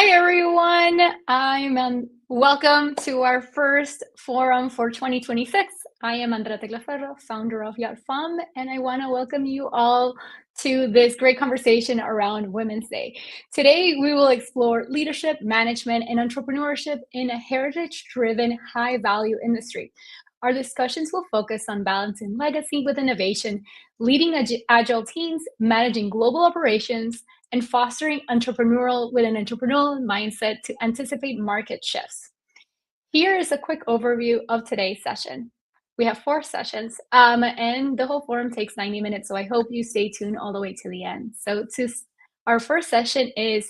Hi, everyone. Welcome to our first forum for 2026. I am Andrea Teclaferro, founder of Yacht Femme, and I want to welcome you all to this great conversation around Women's Day. Today, we will explore leadership, management, and entrepreneurship in a heritage-driven, high-value industry. Our discussions will focus on balancing legacy with innovation, leading agile teams, managing global operations, and fostering entrepreneurial with an entrepreneurial mindset to anticipate market shifts. Here is a quick overview of today's session. We have 4 sessions, and the whole forum takes 90 minutes, so I hope you stay tuned all the way to the end. Our first session is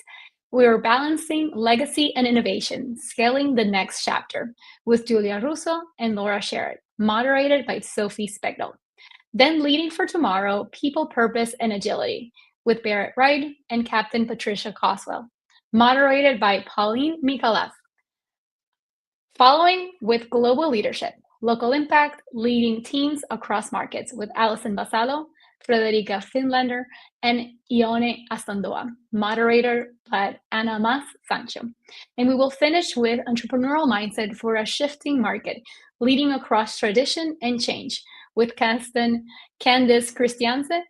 we're balancing legacy and innovation, scaling the next chapter with Julia Russo and Laura Sherrod, moderated by Sophie Spegnol. Then leading for tomorrow, people, purpose, and agility with Barrett Wright and Captain Patricia Coswell, moderated by Pauline Mikalev. Following with global leadership, local impact, leading teams across markets with Alison Basallo, Frederica Finlander, and Ione Astandoa, moderator by Ana Mas Sancho. And we will finish with entrepreneurial mindset for a shifting market, leading across tradition and change with Candice Christianse,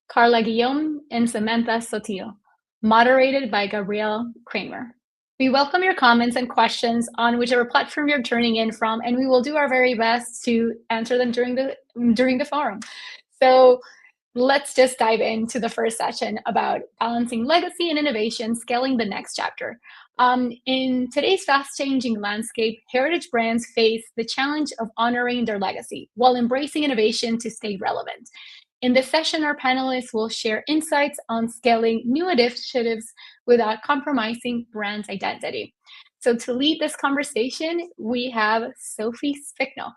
Carla Guillaume, and Samantha Sotillo, moderated by Gabrielle Kramer. We welcome your comments and questions on whichever platform you're turning in from, and we will do our very best to answer them during the forum. So let's just dive into the first session about balancing legacy and innovation, scaling the next chapter. In today's fast-changing landscape, heritage brands face the challenge of honoring their legacy while embracing innovation to stay relevant. In this session, our panelists will share insights on scaling new initiatives without compromising brand identity. So to lead this conversation, we have Sophie Spegnol.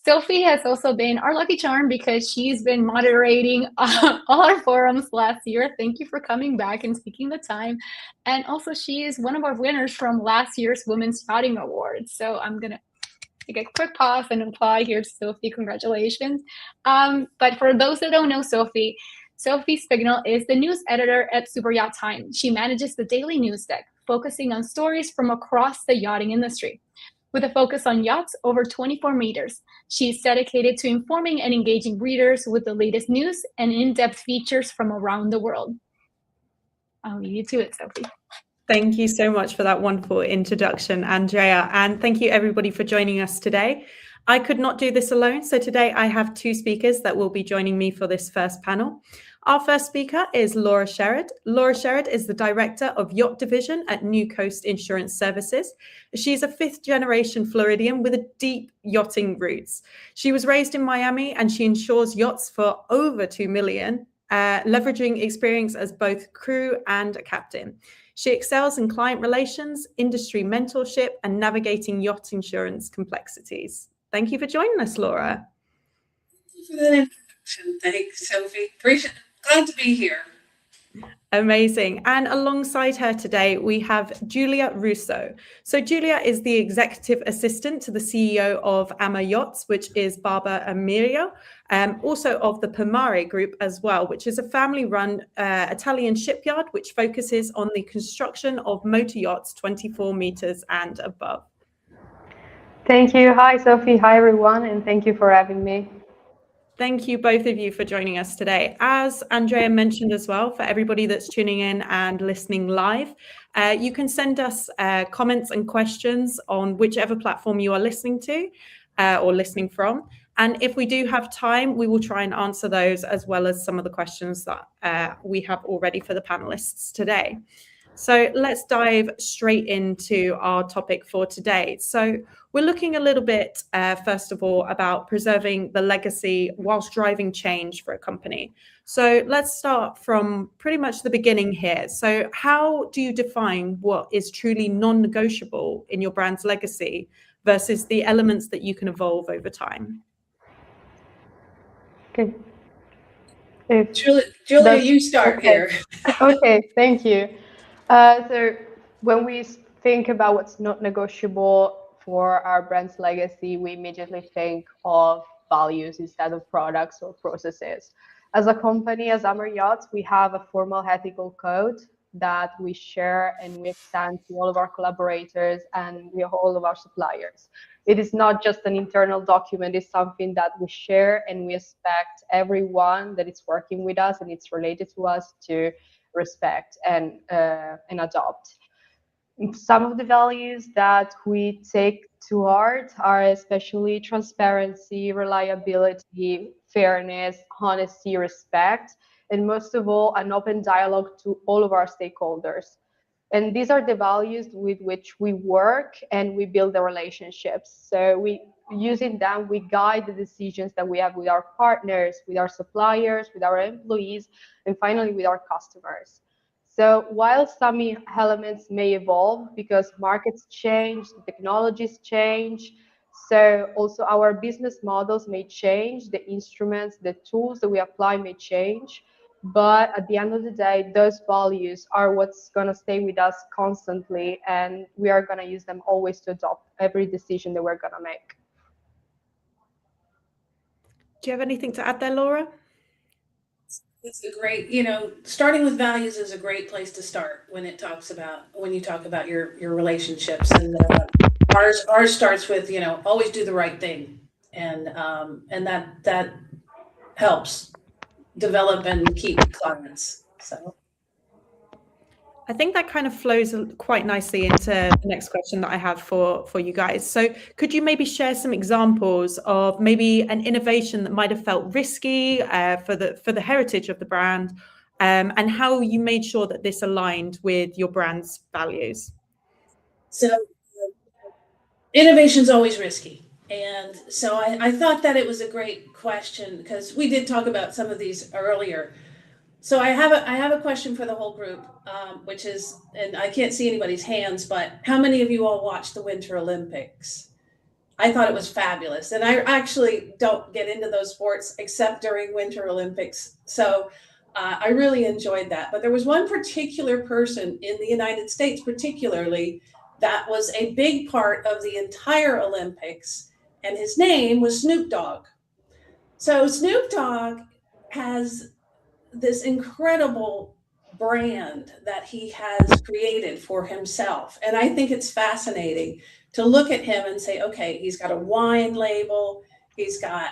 Sophie has also been our lucky charm because she's been moderating all our forums last year. Thank you for coming back and taking the time. And also, she is one of our winners from last year's Women's Yachting Awards. So I'm going to take a quick pause and apply here to Sophie. Congratulations. But for those that don't know Sophie Spignall is the news editor at Super Yacht Time. She manages the daily news deck, focusing on stories from across the yachting industry. With a focus on yachts over 24 meters, she's dedicated to informing and engaging readers with the latest news and in-depth features from around the world. I'll leave you to it, Sophie. Thank you so much for that wonderful introduction, Andrea, and thank you everybody for joining us today. I could not do this alone, so today I have 2 speakers that will be joining me for this first panel. Our first speaker is Laura Sherrod. Laura Sherrod is the Director of Yacht Division at New Coast Insurance Services. She's a 5th-generation Floridian with a deep yachting roots. She was raised in Miami and she insures yachts for over $2 million, leveraging experience as both crew and a captain. She excels in client relations, industry mentorship, and navigating yacht insurance complexities. Thank you for joining us, Laura. Thank you for that introduction. Thanks, Sophie. Glad to be here. Amazing. And alongside her today, we have Julia Russo. So Julia is the executive assistant to the CEO of Ama Yachts, which is Barbara Amirio, also of the Pomare Group as well, which is a family-run Italian shipyard, which focuses on the construction of motor yachts 24 meters and above. Thank you. Hi, Sophie. Hi, everyone. And thank you for having me. Thank you, both of you, for joining us today. As Andrea mentioned as well, for everybody that's tuning in and listening live, you can send us comments and questions on whichever platform you are listening to or listening from. And if we do have time, we will try and answer those as well as some of the questions that we have already for the panelists today. So let's dive straight into our topic for today. So we're looking a little bit, first of all, about preserving the legacy whilst driving change for a company. So let's start from pretty much the beginning here. So how do you define what is truly non-negotiable in your brand's legacy versus the elements that you can evolve over time? Okay. Julia, you start here. Okay, thank you. So when we think about what's not negotiable for our brand's legacy, we immediately think of values instead of products or processes. As a company, as Ama Yachts, we have a formal ethical code that we share and we extend to all of our collaborators and we have all of our suppliers. It is not just an internal document, it's something that we share and we expect everyone that is working with us and it's related to us to respect and adopt. Some of the values that we take to heart are especially transparency, reliability, fairness, honesty, respect, and most of all, an open dialogue to all of our stakeholders. And these are the values with which we work and we build the relationships. So using them, we guide the decisions that we have with our partners, with our suppliers, with our employees, and finally with our customers. So while some elements may evolve because markets change, technologies change, so also our business models may change, the instruments, the tools that we apply may change. But at the end of the day, those values are what's going to stay with us constantly, and we are going to use them always to adopt every decision that we're going to make. Do you have anything to add there, Laura? It's a great, starting with values is a great place to start when you talk about your relationships. And ours starts with, always do the right thing, and that helps develop and keep clients. So I think that kind of flows quite nicely into the next question that I have for you guys. So could you maybe share some examples of maybe an innovation that might have felt risky for the heritage of the brand, and how you made sure that this aligned with your brand's values? So innovation is always risky. And so I thought that it was a great question because we did talk about some of these earlier. So I have a question for the whole group, which is, and I can't see anybody's hands, but how many of you all watched the Winter Olympics? I thought it was fabulous. And I actually don't get into those sports except during Winter Olympics. So I really enjoyed that. But there was one particular person in the United States, particularly, that was a big part of the entire Olympics. And his name was Snoop Dogg. So Snoop Dogg has this incredible brand that he has created for himself. And I think it's fascinating to look at him and say, okay, he's got a wine label. He's got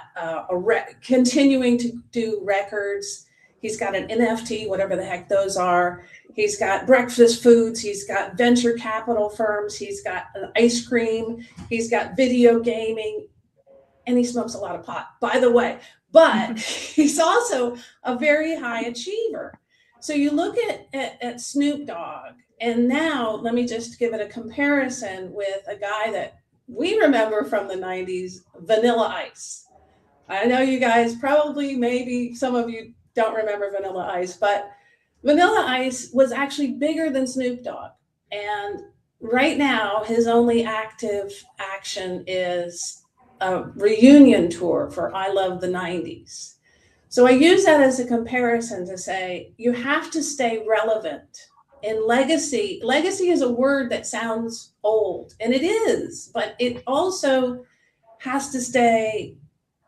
continuing to do records. He's got an NFT, whatever the heck those are. He's got breakfast foods. He's got venture capital firms. He's got an ice cream. He's got video gaming. And he smokes a lot of pot, by the way. But he's also a very high achiever. So you look at Snoop Dogg, and now let me just give it a comparison with a guy that we remember from the 90s, Vanilla Ice. I know you guys probably, maybe some of you don't remember Vanilla Ice, but Vanilla Ice was actually bigger than Snoop Dogg. And right now, his only active action is a reunion tour for I Love the 90s. So I use that as a comparison to say, you have to stay relevant. In legacy is a word that sounds old, and it is, but it also has to stay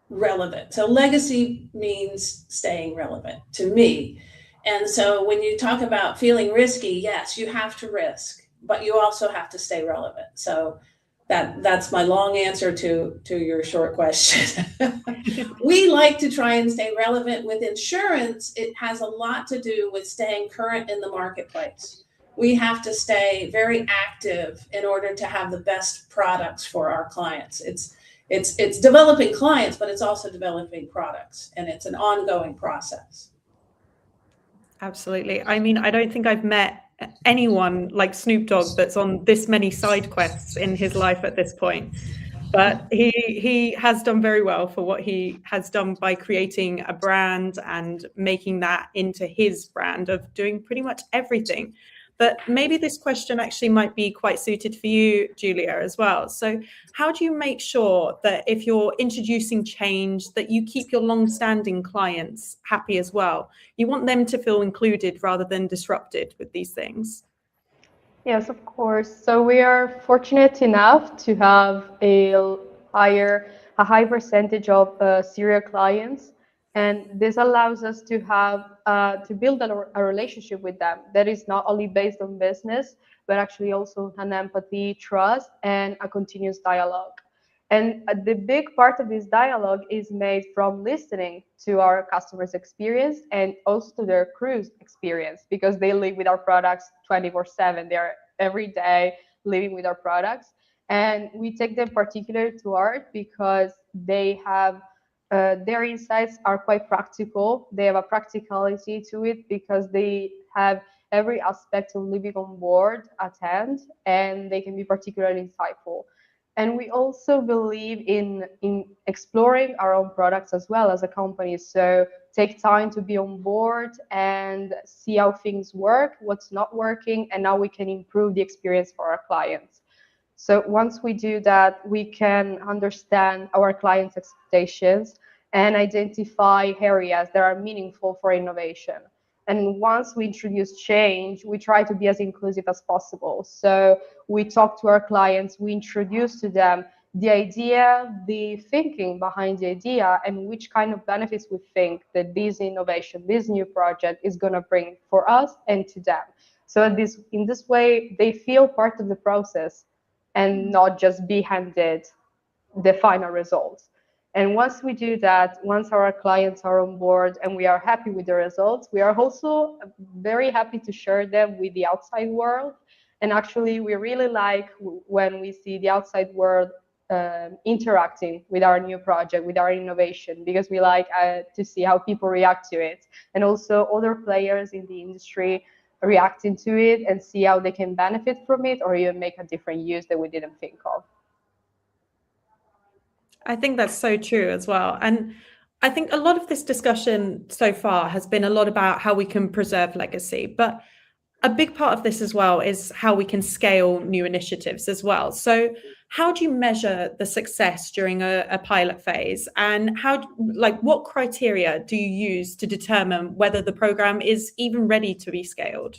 relevant. So legacy means staying relevant to me. And so when you talk about feeling risky, yes, you have to risk, but you also have to stay relevant. So that's my long answer to your short question. We like to try and stay relevant. With insurance, it has a lot to do with staying current in the marketplace. We have to stay very active in order to have the best products for our clients. It's developing clients, but it's also developing products, and it's an ongoing process. Absolutely. I mean, I don't think I've met anyone like Snoop Dogg that's on this many side quests in his life at this point. But he has done very well for what he has done by creating a brand and making that into his brand of doing pretty much everything. But maybe this question actually might be quite suited for you, Julia, as well. So how do you make sure that if you're introducing change, that you keep your long-standing clients happy as well? You want them to feel included rather than disrupted with these things. Yes, of course. So we are fortunate enough to have a high percentage of serial clients. And this allows us to have to build a relationship with them that is not only based on business, but actually also an empathy, trust, and a continuous dialogue. And the big part of this dialogue is made from listening to our customers' experience and also to their crew's experience, because they live with our products 24/7. They are every day living with our products. And we take them particularly to heart because they have their insights are quite practical. They have a practicality to it because they have every aspect of living on board at hand, and they can be particularly insightful. And we also believe in exploring our own products as well as a company. So take time to be on board and see how things work, what's not working, and how we can improve the experience for our clients. So once we do that, we can understand our clients' expectations and identify areas that are meaningful for innovation. And once we introduce change, we try to be as inclusive as possible. So we talk to our clients, we introduce to them the idea, the thinking behind the idea, and which kind of benefits we think that this innovation, this new project is going to bring for us and to them. So in this way, they feel part of the process and not just be handed the final results. And once we do that, once our clients are on board and we are happy with the results, we are also very happy to share them with the outside world. And actually, we really like when we see the outside world interacting with our new project, with our innovation, because we like to see how people react to it. And also other players in the industry reacting to it and see how they can benefit from it or even make a different use that we didn't think of. I think that's so true as well. And I think a lot of this discussion so far has been a lot about how we can preserve legacy, but a big part of this as well is how we can scale new initiatives as well. So how do you measure the success during a pilot phase, and what criteria do you use to determine whether the program is even ready to be scaled?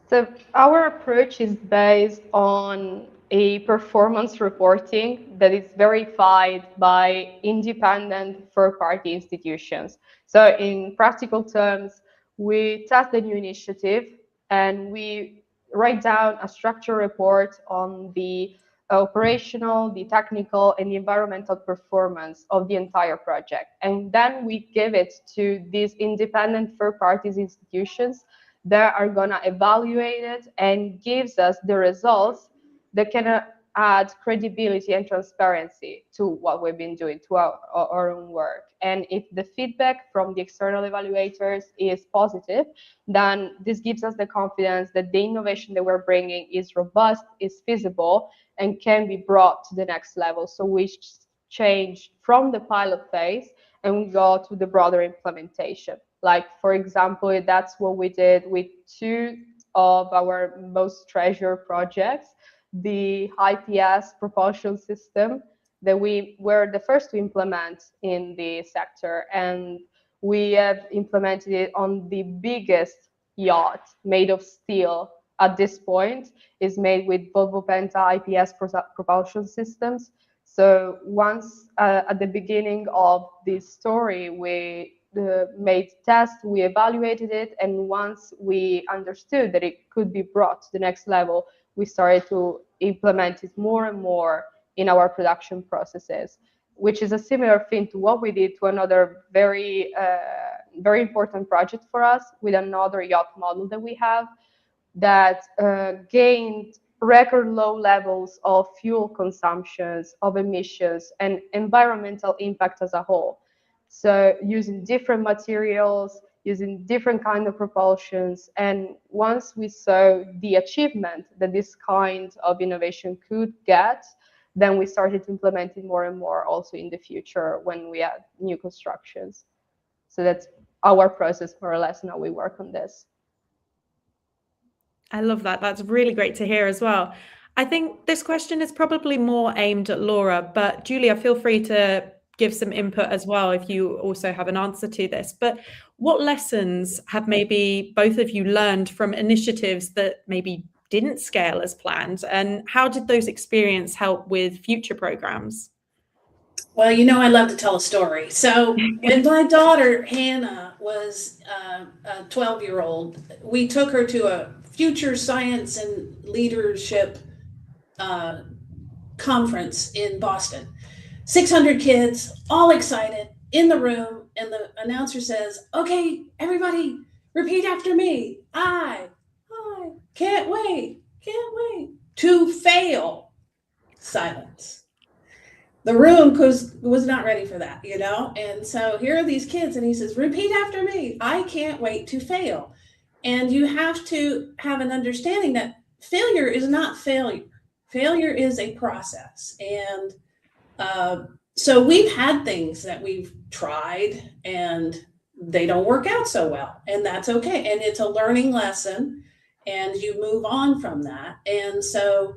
So our approach is based on a performance reporting that is verified by independent third-party institutions. So in practical terms, we test the new initiative and we write down a structured report on the operational, the technical, and the environmental performance of the entire project. And then we give it to these independent third parties institutions that are going to evaluate it and gives us the results that can add credibility and transparency to what we've been doing, to our own work. And if the feedback from the external evaluators is positive, then this gives us the confidence that the innovation that we're bringing is robust, is feasible, and can be brought to the next level. So we change from the pilot phase and we go to the broader implementation. Like, for example, that's what we did with two of our most treasured projects, the IPS propulsion system that we were the first to implement in the sector. And we have implemented it on the biggest yacht made of steel at this point. Is made with Volvo Penta IPS propulsion systems. So once at the beginning of this story, we made tests, we evaluated it, and once we understood that it could be brought to the next level, we started to implement it more and more in our production processes, which is a similar thing to what we did to another very important project for us with another yacht model that we have that gained record low levels of fuel consumptions, of emissions, and environmental impact as a whole. So using different materials, using different kind of propulsions. And once we saw the achievement that this kind of innovation could get, then we started implementing more and more also in the future when we had new constructions. So that's our process, more or less, and how we work on this. I love that. That's really great to hear as well. I think this question is probably more aimed at Laura, but Julia, feel free to give some input as well if you also have an answer to this. But what lessons have maybe both of you learned from initiatives that maybe didn't scale as planned, and how did those experiences help with future programs? Well, I love to tell a story. So when my daughter Hannah was a 12-year-old, we took her to a future science and leadership uh, conference in Boston. 600 kids, all excited, in the room, and the announcer says, "Okay, everybody, repeat after me. I can't wait, to fail." Silence. The room was not ready for that, And so here are these kids, and he says, "Repeat after me. I can't wait to fail." And you have to have an understanding that failure is not failure. Failure is a process. And so we've had things that we've tried and they don't work out so well, and that's okay. And it's a learning lesson, and you move on from that. And so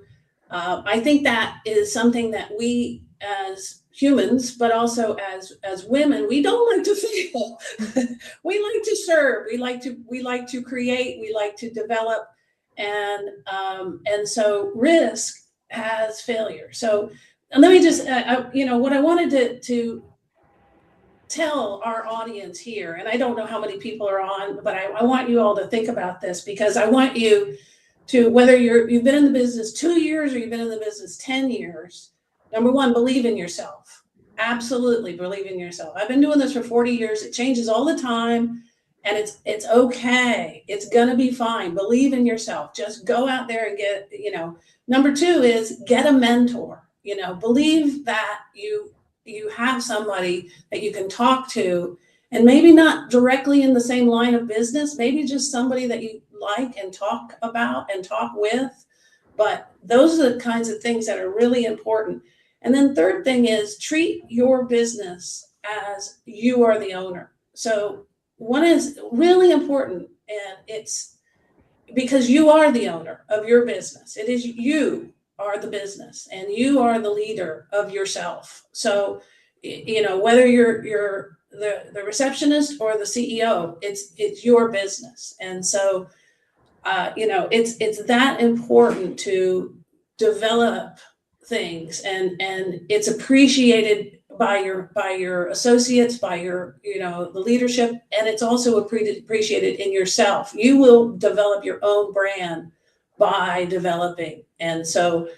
I think that is something that we as humans, but also as women, we don't like to fail. We like to serve. We like to create. We like to develop, and so risk has failure. So and let me just, what I wanted to tell our audience here, and I don't know how many people are on, but I want you all to think about this, because I want you to, whether you've been in the business 2 years or you've been in the business 10 years, number one, believe in yourself. Absolutely believe in yourself. I've been doing this for 40 years. It changes all the time, and it's okay. It's gonna be fine. Believe in yourself. Just go out there and get, number two is get a mentor. Believe that you have somebody that you can talk to, and maybe not directly in the same line of business, maybe just somebody that you like and talk about and talk with. But those are the kinds of things that are really important. And then third thing is treat your business as you are the owner. So one is really important, and it's because you are the owner of your business. It is you are the business, and you are the leader of yourself. So, whether you're the receptionist or the CEO, it's your business. And so, it's that important to develop things, and it's appreciated by your associates, by your the leadership, and it's also appreciated in yourself. You will develop your own brand by developing. And so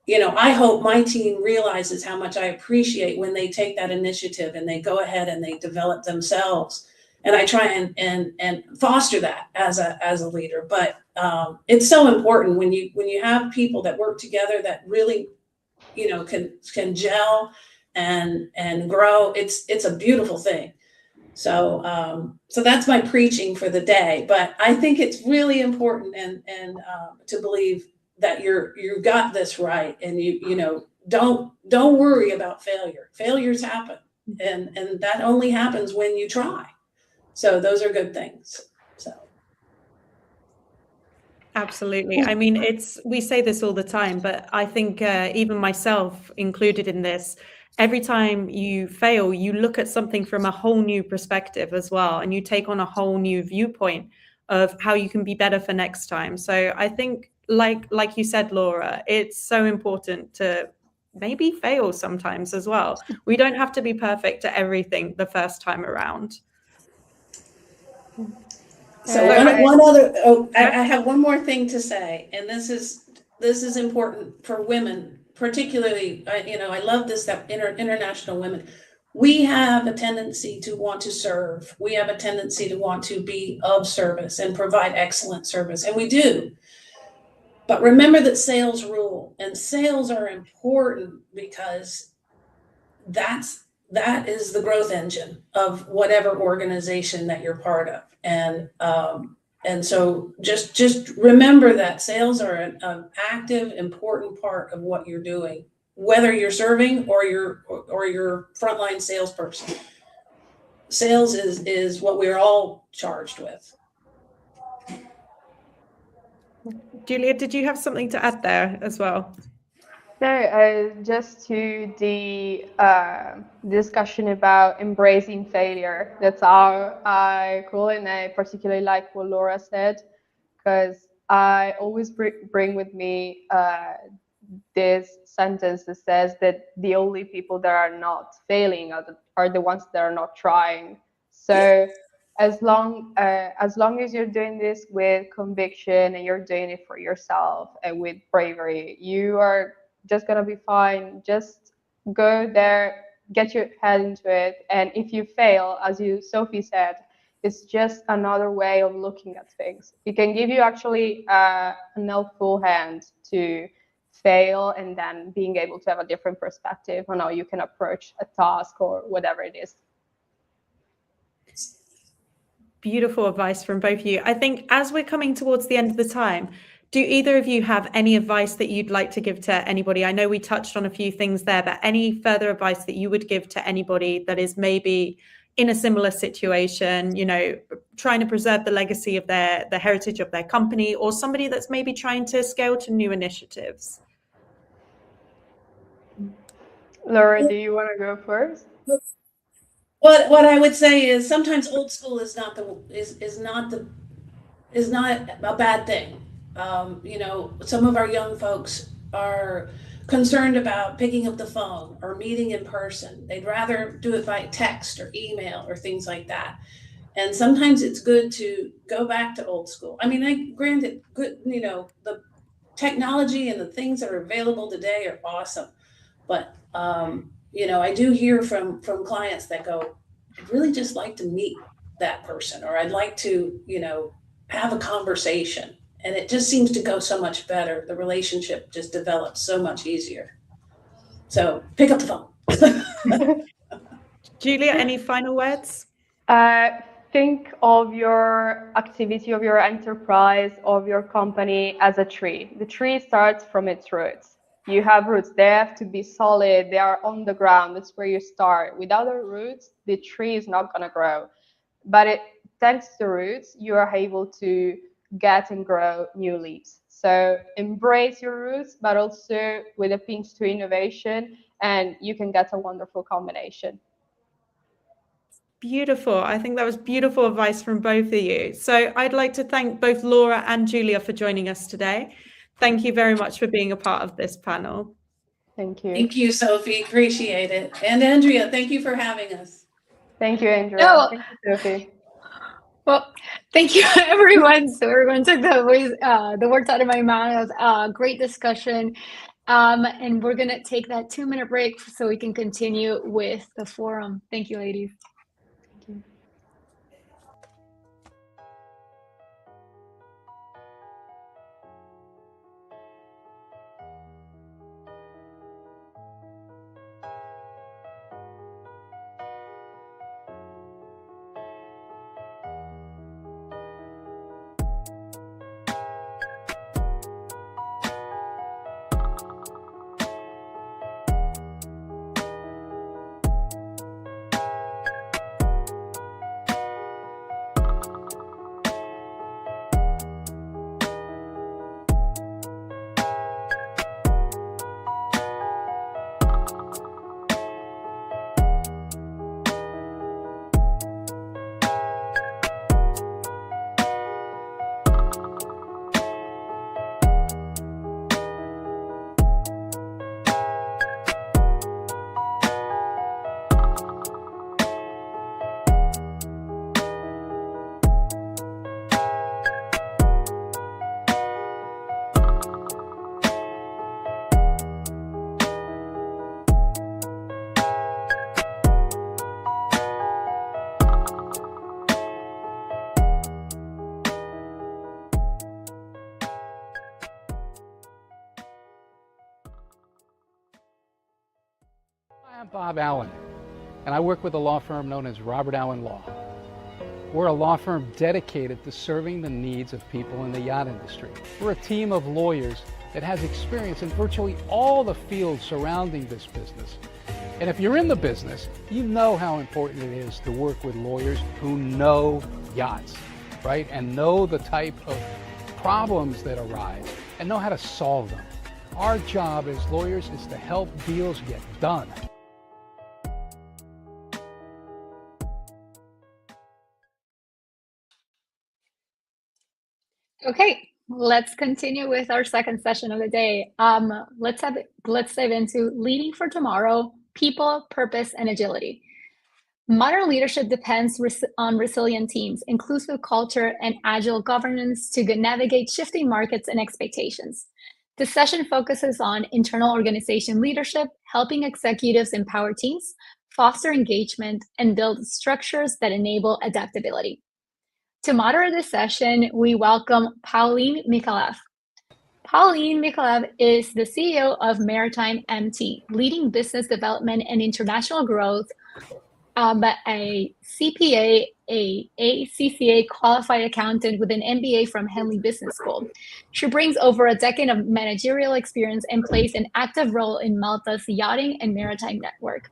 I hope my team realizes how much I appreciate when they take that initiative and they go ahead and they develop themselves. And I try and foster that as a leader. But it's so important when you have people that work together that really can gel and grow. It's a beautiful thing. So that's my preaching for the day. But I think it's really important and to believe that you got this right, and don't worry about failure. Failures happen, and that only happens when you try. So those are good things. So. Absolutely. I mean, we say this all the time, but I think even myself included in this, every time you fail, you look at something from a whole new perspective as well, and you take on a whole new viewpoint of how you can be better for next time. So I think, like you said, Laura, it's so important to maybe fail sometimes as well. We don't have to be perfect at everything the first time around. So one other, I have one more thing to say, and this is important for women, particularly. I love this, that international women. We have a tendency to want to serve. We have a tendency to want to be of service and provide excellent service, and we do. But remember that sales rule, and sales are important because that is the growth engine of whatever organization that you're part of. And so just remember that sales are an active, important part of what you're doing, whether you're serving or you're frontline salesperson. Sales is what we're all charged with. Julia, did you have something to add there as well? No, just to the discussion about embracing failure. That's how I call it, and I particularly like what Laura said, because I always bring with me this sentence that says that the only people that are not failing are the ones that are not trying. So as long as you're doing this with conviction and you're doing it for yourself and with bravery, you are just gonna be fine. Just go there, get your head into it, and if you fail, as Sophie said, it's just another way of looking at things. It can give you actually an helpful hand to fail and then being able to have a different perspective on how you can approach a task or whatever it is. Beautiful advice from both of you. I think as we're coming towards the end of the time, do either of you have any advice that you'd like to give to anybody? I know we touched on a few things there, but any further advice that you would give to anybody that is maybe in a similar situation, you know, trying to preserve the legacy of the heritage of their company, or somebody that's maybe trying to scale to new initiatives? Laura, do you want to go first? What I would say is sometimes old school is not a bad thing. You know, some of our young folks are concerned about picking up the phone or meeting in person. They'd rather do it by text or email or things like that. And sometimes it's good to go back to old school. I mean, granted, good, you know, the technology and the things that are available today are awesome. But, you know, I do hear from clients that go, I'd really just like to meet that person, or I'd like to, you know, have a conversation. And it just seems to go so much better. The relationship just develops so much easier. So pick up the phone. Julia, any final words? Think of your activity, of your enterprise, of your company as a tree. The tree starts from its roots. You have roots. They have to be solid. They are on the ground. That's where you start. Without the roots, the tree is not going to grow. But thanks to the roots, you are able to get and grow new leaves. So embrace your roots, but also with a pinch to innovation, and you can get a wonderful combination. Beautiful. I think that was beautiful advice from both of you. So I'd like to thank both Laura and Julia for joining us today. Thank you very much for being a part of this panel. Thank you. Thank you, Sophie. Appreciate it. And Andrea, thank you for having us. Thank you, Andrea. No. Thank you, Sophie. Well, thank you, everyone. So everyone took the words out of my mouth. Great discussion. And we're going to take that 2-minute break so we can continue with the forum. Thank you, ladies. Thank you. I'm Bob Allen, and I work with a law firm known as Robert Allen Law. We're a law firm dedicated to serving the needs of people in the yacht industry. We're a team of lawyers that has experience in virtually all the fields surrounding this business. And if you're in the business, you know how important it is to work with lawyers who know yachts, right? And know the type of problems that arise and know how to solve them. Our job as lawyers is to help deals get done. Okay, Let's continue with our second session of the day. Let's dive into leading for tomorrow, people, purpose, and agility. Modern leadership depends on resilient teams, inclusive culture, and agile governance to navigate shifting markets and expectations. This session focuses on internal organization leadership, helping executives empower teams, foster engagement, and build structures that enable adaptability. To moderate this session, we welcome Pauline Mikhailev. Pauline Mikhailev is the CEO of Maritime MT, leading business development and international growth, a CPA, a ACCA qualified accountant with an MBA from Henley Business School. She brings over a decade of managerial experience and plays an active role in Malta's yachting and maritime network.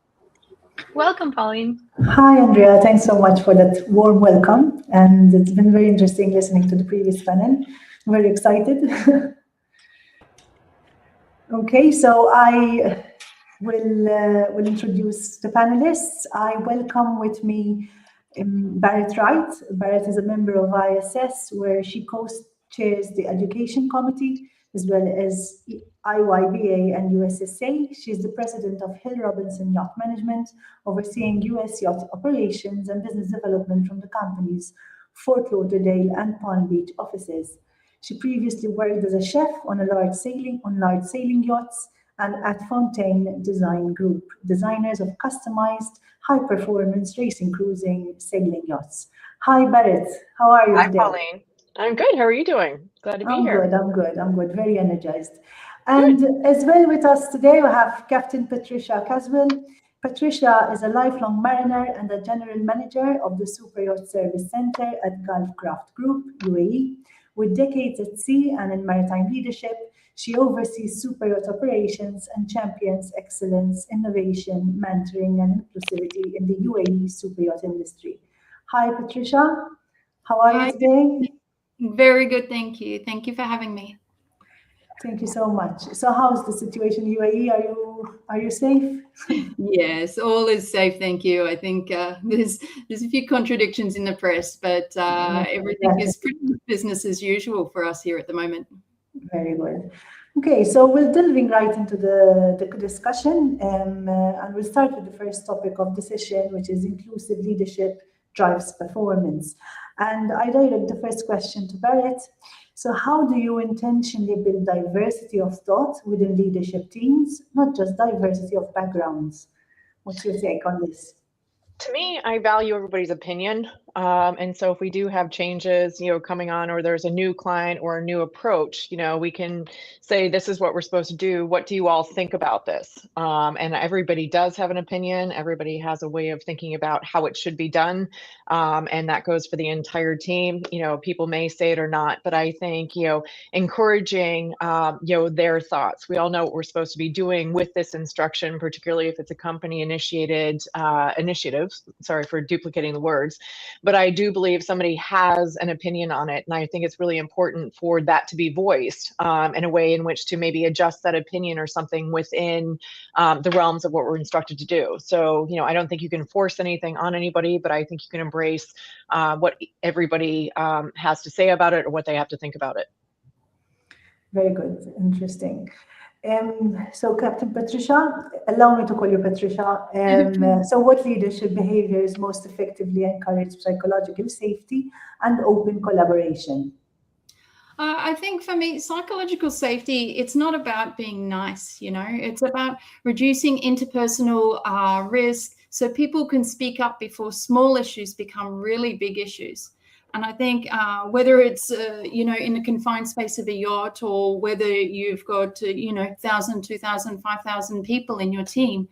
Welcome, Pauline. Hi, Andrea. Thanks so much for that warm welcome. And it's been very interesting listening to the previous panel. I'm very excited. Okay, so I will introduce the panelists. I welcome with me Barrett Wright. Barrett is a member of ISS, where she co-chairs the Education Committee, as well as IYBA and USSA. She's the president of Hill Robinson Yacht Management, overseeing US yacht operations and business development from the company's Fort Lauderdale and Palm Beach offices. She previously worked as a chef on large sailing yachts and at Fontaine Design Group, designers of customized high-performance racing cruising sailing yachts. Hi, Barrett. How are you today? Hi, Pauline. I'm good. How are you doing? Glad to be here. I'm good. Very energized. And as well with us today, we have Captain Patricia Caswell. Patricia is a lifelong mariner and a general manager of the Super Yacht Service Center at Gulfcraft Group, UAE. With decades at sea and in maritime leadership, she oversees super yacht operations and champions excellence, innovation, mentoring, and inclusivity in the UAE super yacht industry. Hi, Patricia. How are you today? Very good, thank you. Thank you for having me. Thank you so much. So how's the situation in UAE? Are you safe? Yes, all is safe, thank you. I think there's a few contradictions in the press, but everything is pretty much business as usual for us here at the moment. Very good. Okay, so we're delving right into the discussion, and we'll start with the first topic of the session, which is inclusive leadership drives performance. And I direct the first question to Barrett. So how do you intentionally build diversity of thought within leadership teams, not just diversity of backgrounds? What's your take on this? To me, I value everybody's opinion. And so if we do have changes, coming on, or there's a new client or a new approach, we can say, this is what we're supposed to do. What do you all think about this? And everybody does have an opinion. Everybody has a way of thinking about how it should be done. And that goes for the entire team. People may say it or not, but I think, encouraging, their thoughts. We all know what we're supposed to be doing with this instruction, particularly if it's a company initiated initiative. Sorry for duplicating the words, but I do believe somebody has an opinion on it. And I think it's really important for that to be voiced in a way in which to maybe adjust that opinion or something within the realms of what we're instructed to do. So, I don't think you can force anything on anybody, but I think you can embrace what everybody has to say about it or what they have to think about it. Very good. Interesting. So Captain Patricia, allow me to call you Patricia. So what leadership behaviors most effectively encourage psychological safety and open collaboration? I think for me, psychological safety, it's not about being nice, it's about reducing interpersonal risk so people can speak up before small issues become really big issues. And I think whether it's, in the confined space of a yacht or whether you've got, 1,000, 2,000, 5,000 people in your team,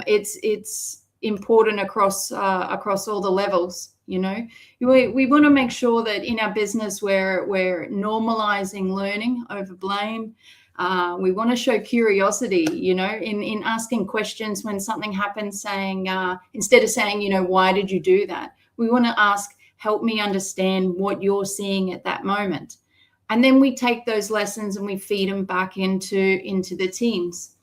it's important across all the levels. We want to make sure that in our business we're normalizing learning over blame. We want to show curiosity, in asking questions when something happens, saying instead of saying, why did you do that? We want to ask, help me understand what you're seeing at that moment. And then we take those lessons and we feed them back into the teams.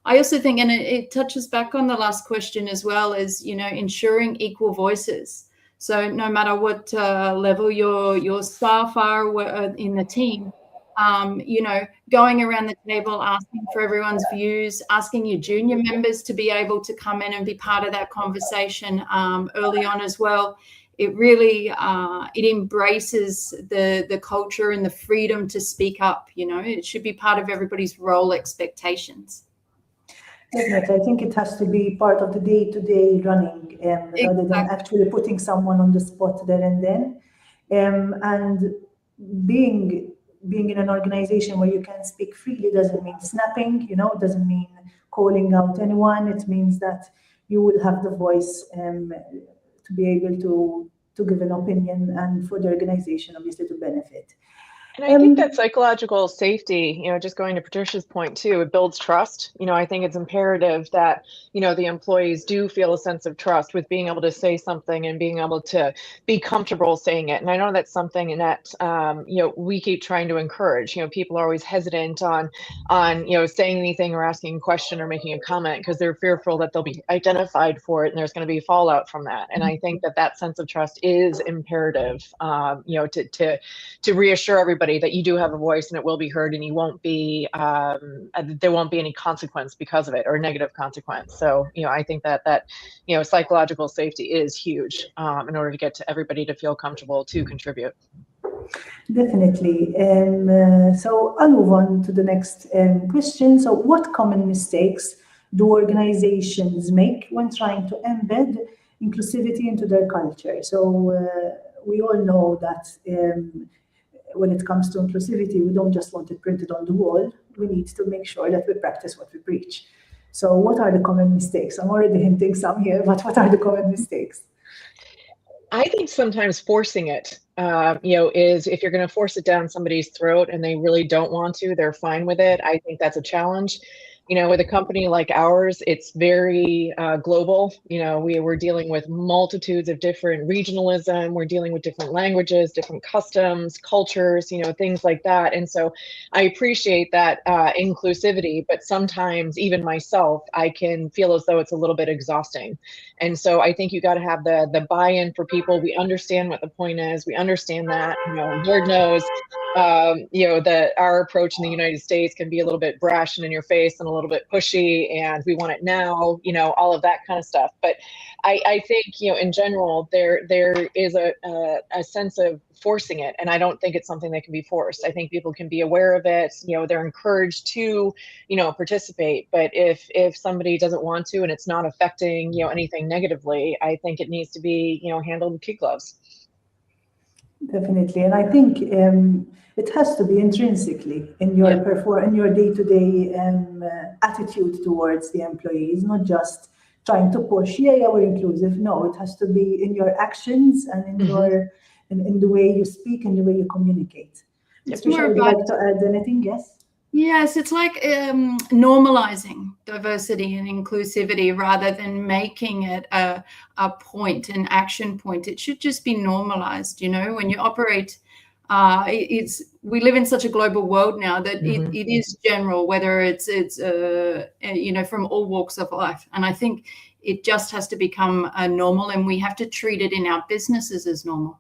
I also think, and it touches back on the last question as well, as, ensuring equal voices. So no matter what level your staff are in the team, going around the table, asking for everyone's views, asking your junior members to be able to come in and be part of that conversation early on as well. It really it embraces the culture and the freedom to speak up. It should be part of everybody's role expectations. Definitely, I think it has to be part of the day-to-day running, rather than actually putting someone on the spot there and then. And being in an organization where you can speak freely doesn't mean snapping, doesn't mean calling out anyone. It means that you will have the voice to be able to give an opinion, and for the organization, obviously, to benefit. And I think that psychological safety, just going to Patricia's point too, it builds trust. I think it's imperative that, the employees do feel a sense of trust with being able to say something and being able to be comfortable saying it. And I know that's something that, we keep trying to encourage. People are always hesitant on saying anything or asking a question or making a comment because they're fearful that they'll be identified for it and there's going to be fallout from that. And I think that sense of trust is imperative, to reassure everybody that you do have a voice and it will be heard, and you won't be there won't be any consequence because of it, or negative consequence. So I think that psychological safety is huge in order to get to everybody to feel comfortable to contribute. Definitely. So I'll move on to the next question. So what common mistakes do organizations make when trying to embed inclusivity into their culture? So we all know that when it comes to inclusivity, we don't just want it printed on the wall. We need to make sure that we practice what we preach. So what are the common mistakes? I'm already hinting some here, but what are the common mistakes? I think sometimes forcing it, is if you're going to force it down somebody's throat and they really don't want to, they're fine with it. I think that's a challenge. With a company like ours, it's very global. We're dealing with multitudes of different regionalism. We're dealing with different languages, different customs, cultures, things like that. And so I appreciate that inclusivity, but sometimes even myself, I can feel as though it's a little bit exhausting. And so I think you got to have the buy-in for people. We understand what the point is. We understand that, Lord knows, our approach in the United States can be a little bit brash and in your face and a little bit pushy, and we want it now, all of that kind of stuff. But I think, in general, there is a sense of forcing it, and I don't think it's something that can be forced. I think people can be aware of it. They're encouraged to, participate. But if somebody doesn't want to and it's not affecting, anything negatively, I think it needs to be, handled with kid gloves. Definitely, and I think it has to be intrinsically in your in your day-to-day attitude towards the employees, not just trying to push. We're inclusive. No, it has to be in your actions and in your in the way you speak and the way you communicate. It's more would you like to add anything? Yes. Yes, it's like normalizing diversity and inclusivity rather than making it a point, an action point. It should just be normalized. When you operate, we live in such a global world now that it is general, whether it's from all walks of life. And I think it just has to become a normal, and we have to treat it in our businesses as normal.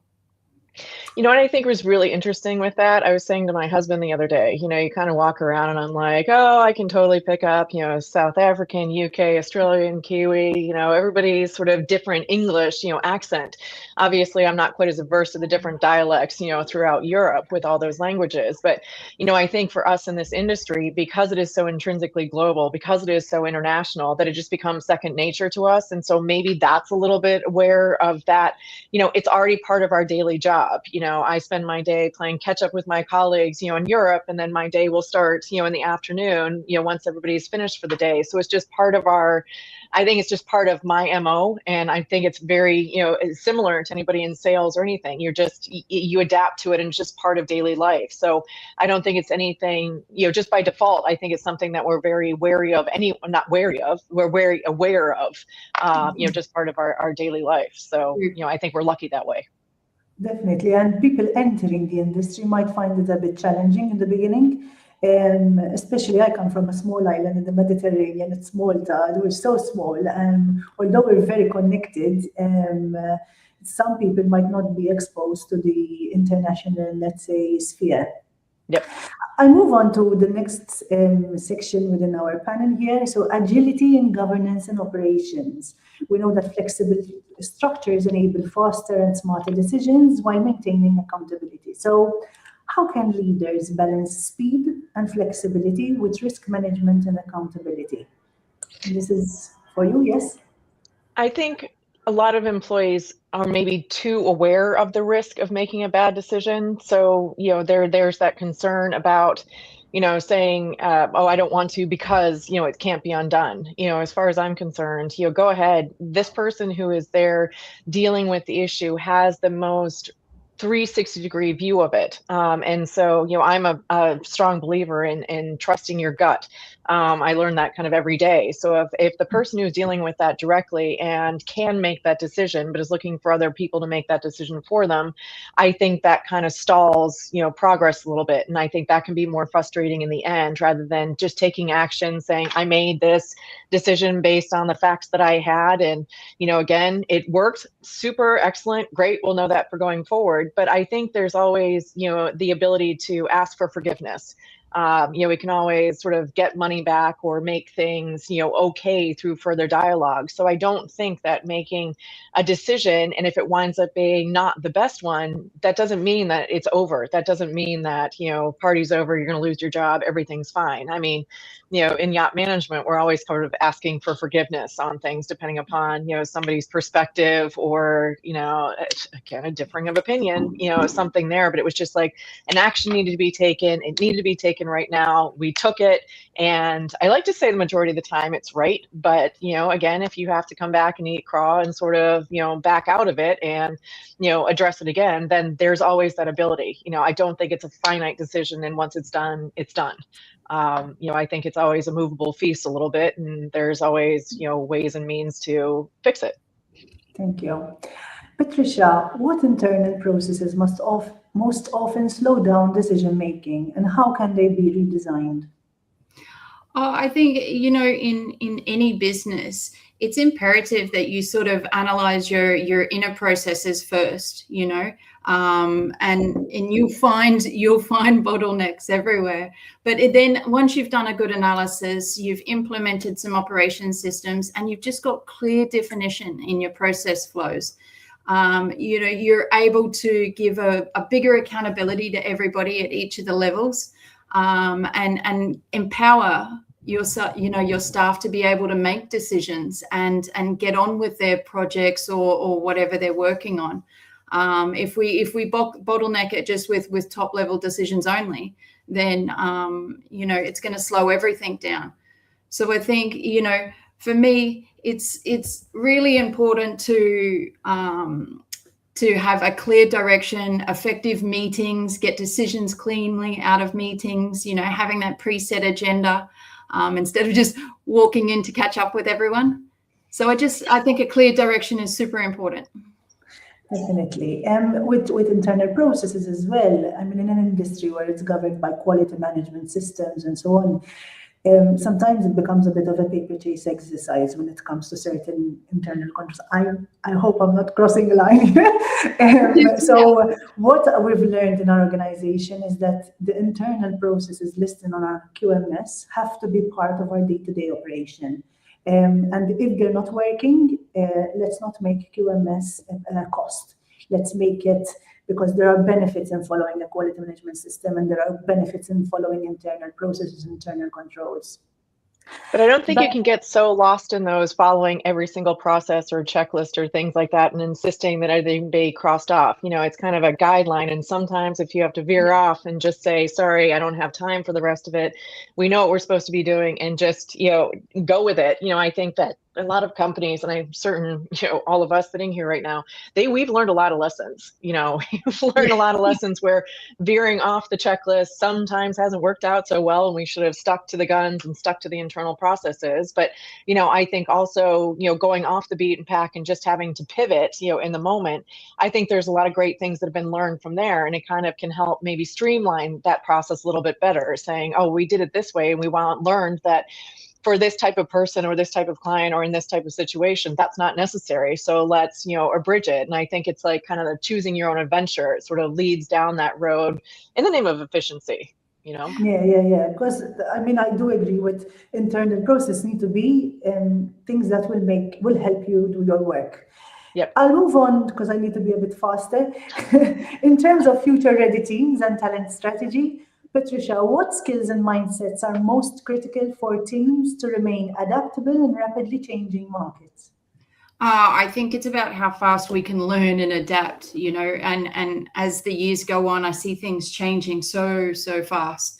What I think was really interesting with that, I was saying to my husband the other day, you kind of walk around and I'm like, oh, I can totally pick up, South African, UK, Australian, Kiwi, everybody's sort of different English, accent. Obviously, I'm not quite as averse to the different dialects, throughout Europe with all those languages. But, I think for us in this industry, because it is so intrinsically global, because it is so international, that it just becomes second nature to us. And so maybe that's a little bit aware of that. It's already part of our daily job. I spend my day playing catch up with my colleagues, in Europe, and then my day will start, in the afternoon, once everybody's finished for the day. So it's just part of I think it's just part of my MO. And I think it's very, similar to anybody in sales or anything. You adapt to it, and it's just part of daily life. So I don't think it's anything, just by default. I think it's something that we're very wary of, we're very aware of, just part of our daily life. So, I think we're lucky that way. Definitely, and people entering the industry might find it a bit challenging in the beginning. Especially, I come from a small island in the Mediterranean. It's Malta. We're so small, although we're very connected. some people might not be exposed to the international, let's say, sphere. Yep. I move on to the next section within our panel here. So agility in governance and operations. We know that flexible structures enable faster and smarter decisions while maintaining accountability. So how can leaders balance speed and flexibility with risk management and accountability? This is for you, yes? I think a lot of employees are maybe too aware of the risk of making a bad decision. So, there's that concern about, saying, oh, I don't want to because, it can't be undone. As far as I'm concerned, go ahead. This person who is there dealing with the issue has the most 360-degree view of it. And so, I'm a strong believer in trusting your gut. I learn that kind of every day. So if the person who's dealing with that directly and can make that decision, but is looking for other people to make that decision for them, I think that kind of stalls, progress a little bit. And I think that can be more frustrating in the end, rather than just taking action, saying, I made this decision based on the facts that I had. And, again, it worked super excellent. Great. We'll know that for going forward. But I think there's always, the ability to ask for forgiveness. We can always sort of get money back or make things, okay through further dialogue. So I don't think that making a decision, and if it winds up being not the best one, that doesn't mean that it's over. That doesn't mean that, party's over, you're going to lose your job, everything's fine. I mean, in yacht management, we're always sort of asking for forgiveness on things depending upon, somebody's perspective or, again, a differing of opinion, something there. But it was just like an action needed to be taken. It needed to be taken right now. We took it. And I like to say the majority of the time it's right. But, again, if you have to come back and eat craw and sort of, back out of it and, address it again, then there's always that ability. I don't think it's a finite decision. And once it's done, it's done. I think it's always a movable feast a little bit, and there's always, ways and means to fix it. Thank you. Patricia, what internal processes most often slow down decision making, and how can they be redesigned? I think, in any business, it's imperative that you sort of analyze your inner processes first, and you'll find bottlenecks everywhere. But then once you've done a good analysis, you've implemented some operation systems, and you've just got clear definition in your process flows. You're able to give a bigger accountability to everybody at each of the levels, and empower your staff to be able to make decisions and get on with their projects or whatever they're working on. If we bottleneck it just with top level decisions only, then it's going to slow everything down. So I think for me, it's really important to have a clear direction, effective meetings, get decisions cleanly out of meetings, having that preset agenda, instead of just walking in to catch up with everyone. So I think a clear direction is super important. Definitely. With internal processes as well, I mean, in an industry where it's governed by quality management systems and so on, sometimes it becomes a bit of a paper chase exercise when it comes to certain internal controls. I hope I'm not crossing a line here. So what we've learned in our organization is that the internal processes listed on our QMS have to be part of our day-to-day operation. And if they're not working, let's not make QMS a cost. Let's make it, because there are benefits in following a quality management system, and there are benefits in following internal processes, internal controls. But I don't think you can get so lost in those following every single process or checklist or things like that and insisting that everything be crossed off. It's kind of a guideline. And sometimes if you have to veer off and just say, sorry, I don't have time for the rest of it, we know what we're supposed to be doing, and just, go with it. I think that a lot of companies, and I'm certain, all of us sitting here right now, we've learned a lot of lessons. We've learned a lot of lessons where veering off the checklist sometimes hasn't worked out so well, and we should have stuck to the guns and stuck to the internal processes. But, I think also, going off the beaten path and just having to pivot, in the moment, I think there's a lot of great things that have been learned from there, and it kind of can help maybe streamline that process a little bit better, saying, oh, we did it this way, and we learned that for this type of person or this type of client or in this type of situation, that's not necessary. So let's, abridge it. And I think it's like kind of the choosing your own adventure. It sort of leads down that road in the name of efficiency, Yeah. Because I mean, I do agree with internal process need to be things that will help you do your work. Yep. I'll move on because I need to be a bit faster. In terms of future-ready teams and talent strategy, Patricia, what skills and mindsets are most critical for teams to remain adaptable in rapidly changing markets? I think it's about how fast we can learn and adapt, and as the years go on, I see things changing so fast,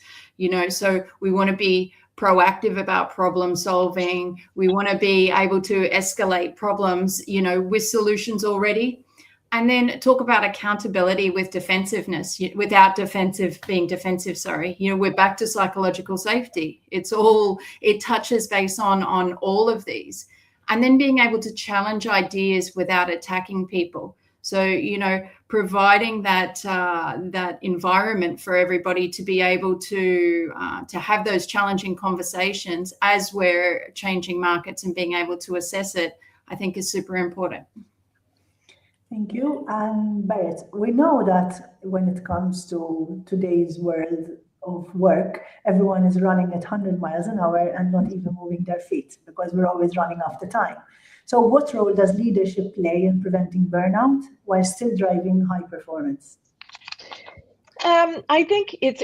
so we want to be proactive about problem solving. We want to be able to escalate problems, with solutions already. And then talk about accountability with defensiveness, without being defensive, sorry. We're back to psychological safety. It touches base on all of these. And then being able to challenge ideas without attacking people. So, providing that environment for everybody to be able to have those challenging conversations as we're changing markets and being able to assess it, I think is super important. Thank you. And Barrett, we know that when it comes to today's world of work, everyone is running at 100 miles an hour and not even moving their feet because we're always running after time. So what role does leadership play in preventing burnout while still driving high performance? I think it's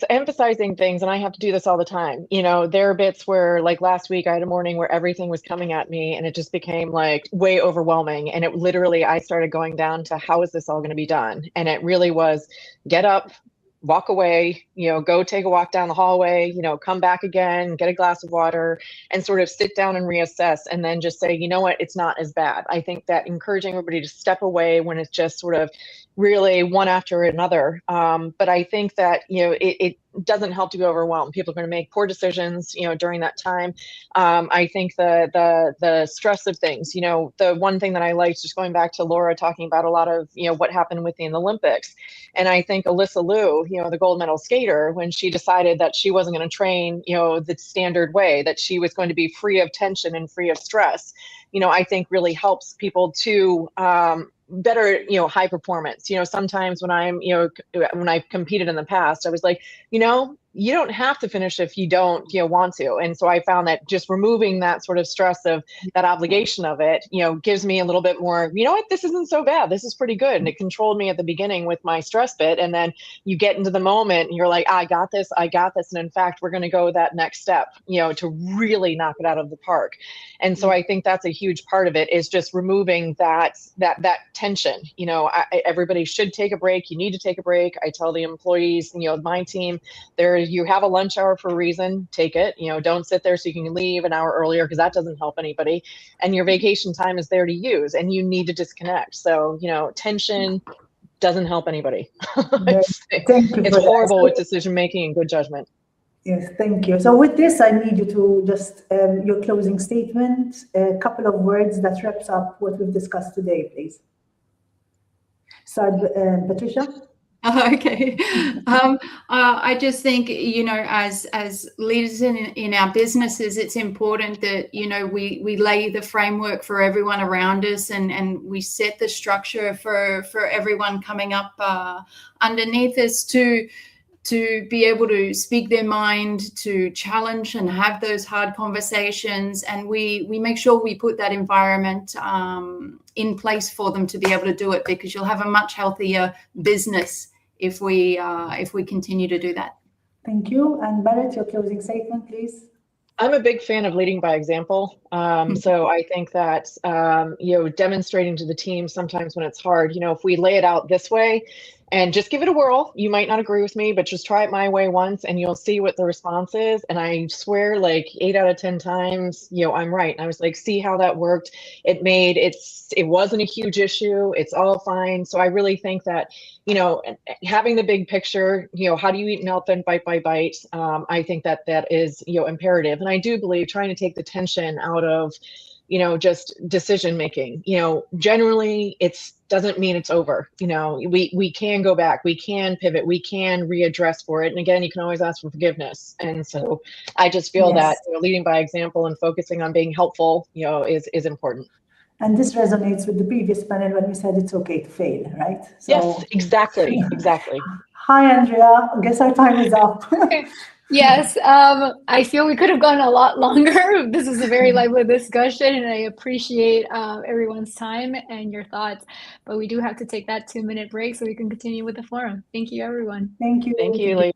emphasizing things, and I have to do this all the time. There are bits where, like last week, I had a morning where everything was coming at me and it just became like way overwhelming. And it literally, I started going down to how is this all going to be done? And it really was get up, walk away, go take a walk down the hallway, come back again, get a glass of water and sort of sit down and reassess and then just say, you know what, it's not as bad. I think that encouraging everybody to step away when it's just sort of really one after another. But I think that, it doesn't help to be overwhelmed. People are going to make poor decisions, during that time. I think the stress of things, the one thing that I liked, just going back to Laura talking about a lot of, what happened within the Olympics. And I think Alyssa Liu, the gold medal skater, when she decided that she wasn't going to train, the standard way, that she was going to be free of tension and free of stress, I think really helps people to, better, high performance. Sometimes when when I've competed in the past, I was like, you don't have to finish if you don't, want to. And so I found that just removing that sort of stress of that obligation of it, gives me a little bit more, this isn't so bad. This is pretty good. And it controlled me at the beginning with my stress bit. And then you get into the moment and you're like, I got this. And in fact, we're going to go that next step, to really knock it out of the park. And so I think that's a huge part of it, is just removing that tension. Everybody should take a break. You need to take a break. I tell the employees, my team, you have a lunch hour for a reason, take it. Don't sit there so you can leave an hour earlier, because that doesn't help anybody. And your vacation time is there to use, and you need to disconnect. So, tension doesn't help anybody. It's horrible with decision making and good judgment. Yes, thank you. So with this, I need you to just your closing statement, a couple of words that wraps up what we've discussed today, please. Start, Patricia. Okay. I just think, as leaders in our businesses, it's important that, we lay the framework for everyone around us, and we set the structure for everyone coming up underneath us to be able to speak their mind, to challenge and have those hard conversations. And we make sure we put that environment in place for them to be able to do it, because you'll have a much healthier business if we continue to do that. Thank you. And Barrett, your closing statement, please. I'm a big fan of leading by example. So I think that, demonstrating to the team sometimes when it's hard, if we lay it out this way and just give it a whirl, you might not agree with me, but just try it my way once and you'll see what the response is. And I swear, like 8 out of 10 times, I'm right. And I was like, see how that worked. It wasn't a huge issue. It's all fine. So I really think that, having the big picture, how do you eat an elephant bite by bite? I think that is, imperative. And I do believe trying to take the tension out of, just decision making. Generally it's doesn't mean it's over. We can go back, we can pivot, we can readdress for it. And again, you can always ask for forgiveness. And so I just feel that leading by example and focusing on being helpful, is important. And this resonates with the previous panel when we said it's okay to fail, right? So, yes, exactly. Hi, Andrea. I guess our time is up. Yes, I feel we could have gone a lot longer. This is a very lively discussion, and I appreciate everyone's time and your thoughts. But we do have to take that 2-minute break so we can continue with the forum. Thank you, everyone. Thank you. Thank you, ladies.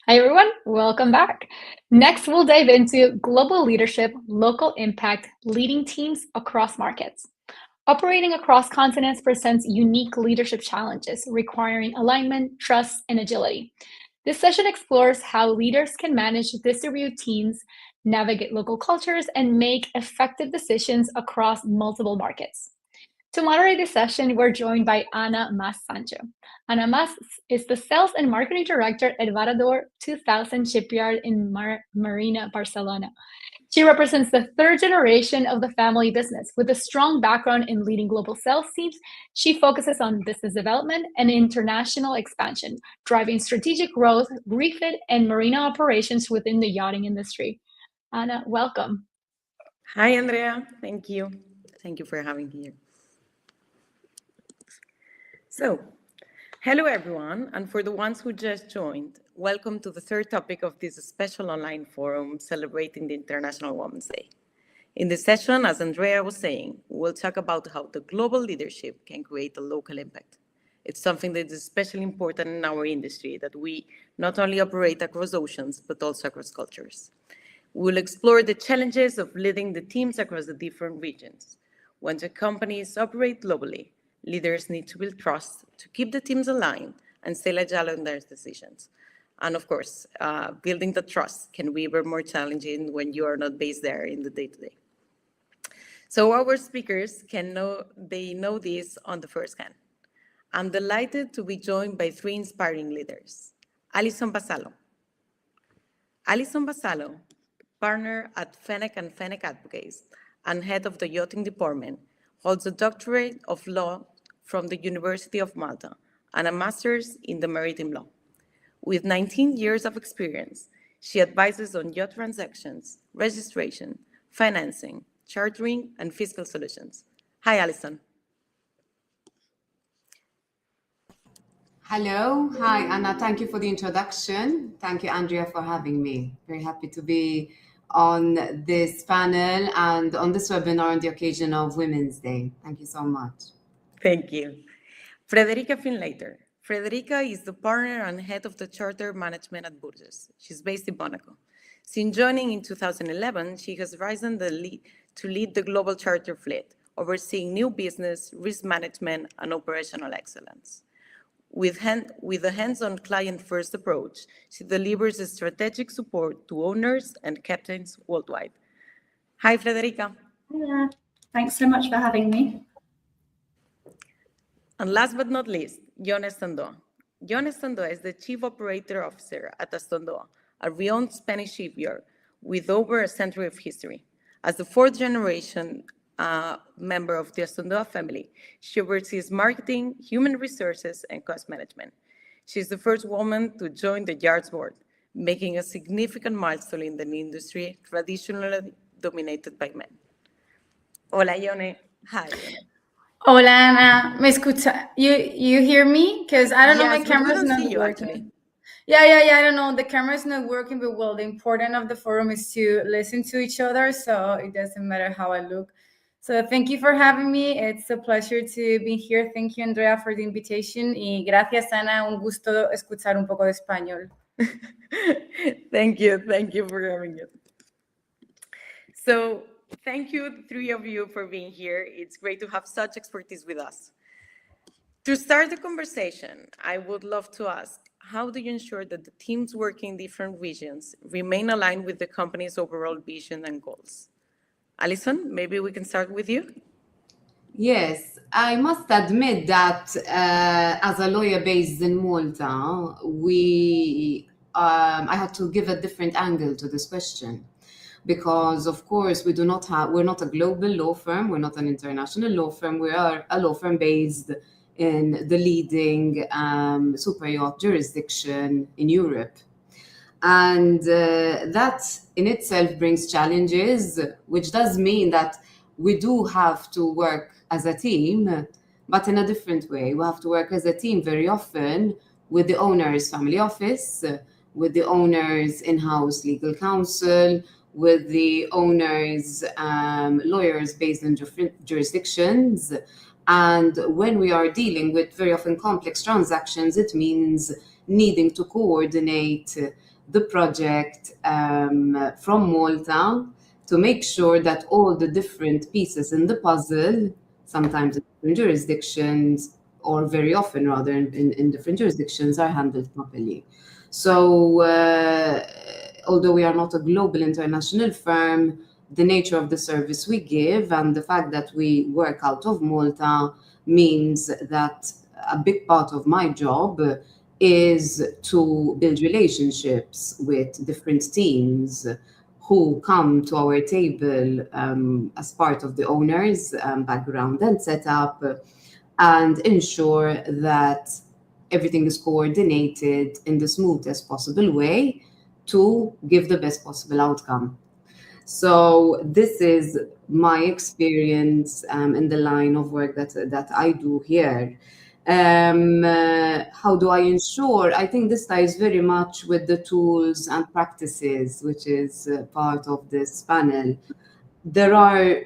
Hi, everyone. Welcome back. Next, we'll dive into global leadership, local impact, leading teams across markets. Operating across continents presents unique leadership challenges requiring alignment, trust, and agility. This session explores how leaders can manage distributed teams, navigate local cultures, and make effective decisions across multiple markets. To moderate this session, we're joined by Ana Mas Sancho. Ana Mas is the Sales and Marketing Director at Varador 2000 Shipyard in Marina, Barcelona. She represents the third generation of the family business. With a strong background in leading global sales teams, she focuses on business development and international expansion, driving strategic growth, refit, and marina operations within the yachting industry. Ana, welcome. Hi, Andrea. Thank you. Thank you for having me here. So, hello everyone, and for the ones who just joined, welcome to the third topic of this special online forum celebrating the International Women's Day. In this session, as Andrea was saying, we'll talk about how the global leadership can create a local impact. It's something that is especially important in our industry, that we not only operate across oceans, but also across cultures. We'll explore the challenges of leading the teams across the different regions. When the companies operate globally, leaders need to build trust to keep the teams aligned and stay agile in their decisions. And of course, building the trust can be even more challenging when you are not based there in the day-to-day. So our speakers know this on the first hand. I'm delighted to be joined by three inspiring leaders. Alison Basalo. Alison Basalo, partner at Fennec & Fennec Advocates and head of the yachting department, holds a doctorate of law from the University of Malta and a master's in the maritime law. With 19 years of experience, she advises on yacht transactions, registration, financing, chartering, and fiscal solutions. Hi, Alison. Hello. Hi, Anna. Thank you for the introduction. Thank you, Andrea, for having me. Very happy to be on this panel and on this webinar on the occasion of Women's Day. Thank you so much. Thank you. Frederica Finlater. Frederica is the partner and head of the charter management at Bourges. She's based in Monaco. Since joining in 2011, she has risen to lead the global charter fleet, overseeing new business, risk management, and operational excellence. With a hands-on client-first approach, she delivers strategic support to owners and captains worldwide. Hi, Frederica. Yeah, thanks so much for having me. And last but not least, Jon Estandoa. Jon Estandoa is the Chief Operator Officer at Estandoa, a renowned Spanish shipyard with over a century of history. As the fourth generation member of the Estandoa family, she oversees marketing, human resources, and cost management. She's the first woman to join the yard's board, making a significant milestone in the industry traditionally dominated by men. Hola, Yone. Hi, Yone. Hola, Ana. ¿Me escucha? You hear me? Because I don't know, my camera's not working. Actually. Yeah, I don't know. The camera's not working, but well, the important of the forum is to listen to each other, so it doesn't matter how I look. So thank you for having me. It's a pleasure to be here. Thank you, Andrea, for the invitation. Y gracias, Ana. Un gusto escuchar un poco de español. Thank you for having us. So thank you, the three of you, for being here. It's great to have such expertise with us. To start the conversation, I would love to ask, how do you ensure that the teams working in different regions remain aligned with the company's overall vision and goals? Alison, maybe we can start with you. Yes, I must admit that as a lawyer based in Malta, I had to give a different angle to this question. Because of course we're not a global law firm, we're not an international law firm, we are a law firm based in the leading super yacht jurisdiction in Europe. And that in itself brings challenges, which does mean that we do have to work as a team, but in a different way. We have to work as a team very often with the owner's family office, with the owner's in-house legal counsel, with the owners, lawyers based in different jurisdictions. And when we are dealing with very often complex transactions, it means needing to coordinate the project from Malta to make sure that all the different pieces in the puzzle, sometimes in different jurisdictions, or very often rather in different jurisdictions, are handled properly. So although we are not a global international firm, the nature of the service we give and the fact that we work out of Malta means that a big part of my job is to build relationships with different teams who come to our table as part of the owner's background and setup, and ensure that everything is coordinated in the smoothest possible way to give the best possible outcome. So this is my experience in the line of work that I do here. How do I ensure? I think this ties very much with the tools and practices, which is part of this panel. There are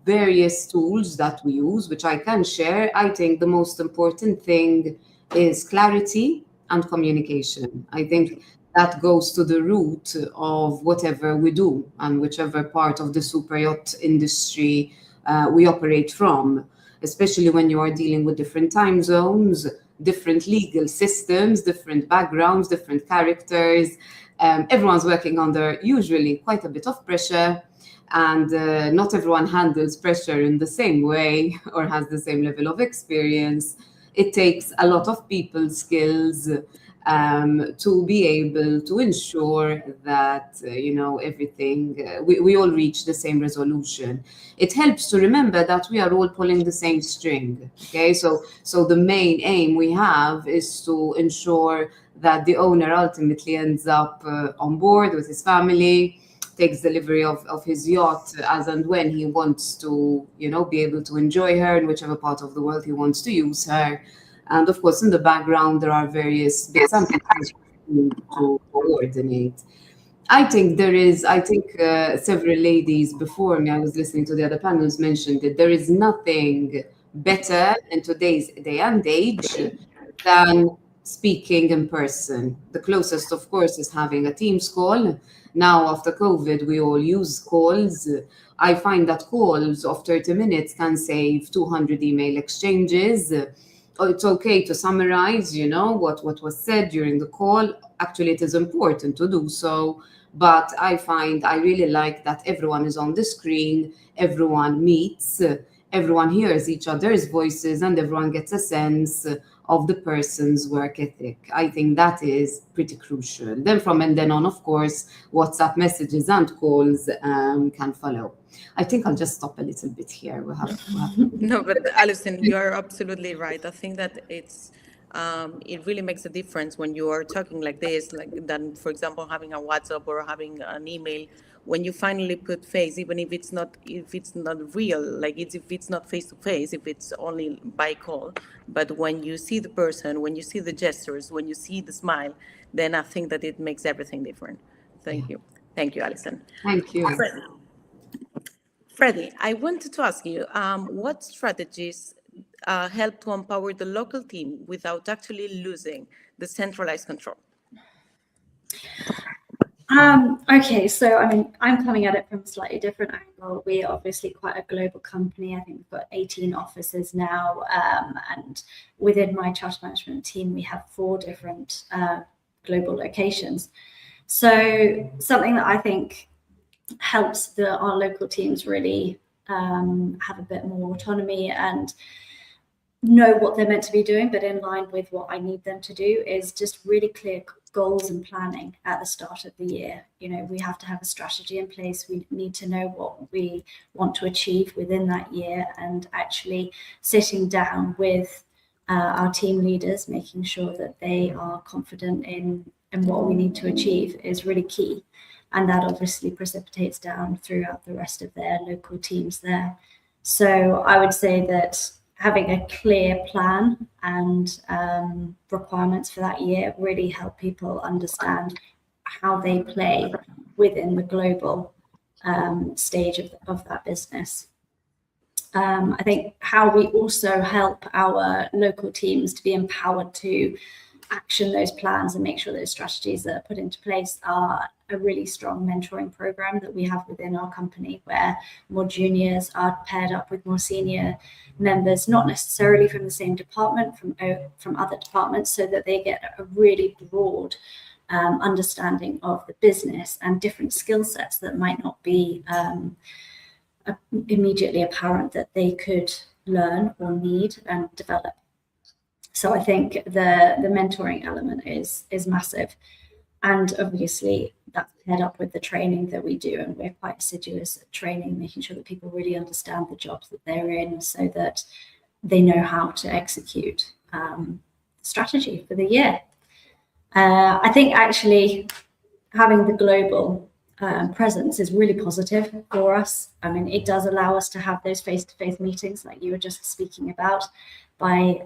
various tools that we use, which I can share. I think the most important thing is clarity and communication. I think that goes to the root of whatever we do and whichever part of the super yacht industry we operate from, especially when you are dealing with different time zones, different legal systems, different backgrounds, different characters. Everyone's working under usually quite a bit of pressure, and not everyone handles pressure in the same way or has the same level of experience. It takes a lot of people skills to be able to ensure that everything we all reach the same resolution. It helps to remember that we are all pulling the same string. Okay, so the main aim we have is to ensure that the owner ultimately ends up on board with his family, takes delivery of his yacht as and when he wants to, be able to enjoy her in whichever part of the world he wants to use her. And of course, in the background, there are various bits and pieces to coordinate. I think several ladies before me, I was listening to the other panels, mentioned that there is nothing better in today's day and age than speaking in person. The closest, of course, is having a Teams call. Now, after COVID, we all use calls. I find that calls of 30 minutes can save 200 email exchanges. It's okay to summarize, what was said during the call. Actually, it is important to do so. But I really like that everyone is on the screen, everyone meets, everyone hears each other's voices, and everyone gets a sense of the person's work ethic. I think that is pretty crucial. Then on, of course, WhatsApp messages and calls can follow. I think I'll just stop a little bit here. We have No, but Alison, you are absolutely right. I think that it really makes a difference when you are talking like this, than, for example, having a WhatsApp or having an email. When you finally put face, even if it's not real, if it's not face to face, if it's only by call, but when you see the person, when you see the gestures, when you see the smile, then I think that it makes everything different. Thank you, Alison. Thank you. Freddie, I wanted to ask you, what strategies help to empower the local team without actually losing the centralized control? Okay, so I'm coming at it from a slightly different angle. We are obviously quite a global company. I think we've got 18 offices now, and within my charter management team, we have 4 different global locations. So something that I think helps our local teams really have a bit more autonomy and know what they're meant to be doing, but in line with what I need them to do, is just really clear goals and planning at the start of the year. We have to have a strategy in place. We need to know what we want to achieve within that year, and actually sitting down with our team leaders, making sure that they are confident in what we need to achieve is really key. And that obviously precipitates down throughout the rest of their local teams there. So I would say that having a clear plan and requirements for that year really help people understand how they play within the global stage of that business. I think how we also help our local teams to be empowered to action those plans and make sure those strategies that are put into place are a really strong mentoring program that we have within our company, where more juniors are paired up with more senior members, not necessarily from the same department, from other departments, so that they get a really broad understanding of the business and different skill sets that might not be immediately apparent that they could learn or need and develop. So I think the mentoring element is massive, and obviously that's paired up with the training that we do, and we're quite assiduous at training, making sure that people really understand the jobs that they're in, so that they know how to execute strategy for the year. I think actually having the global presence is really positive for us. It does allow us to have those face-to-face meetings like you were just speaking about, by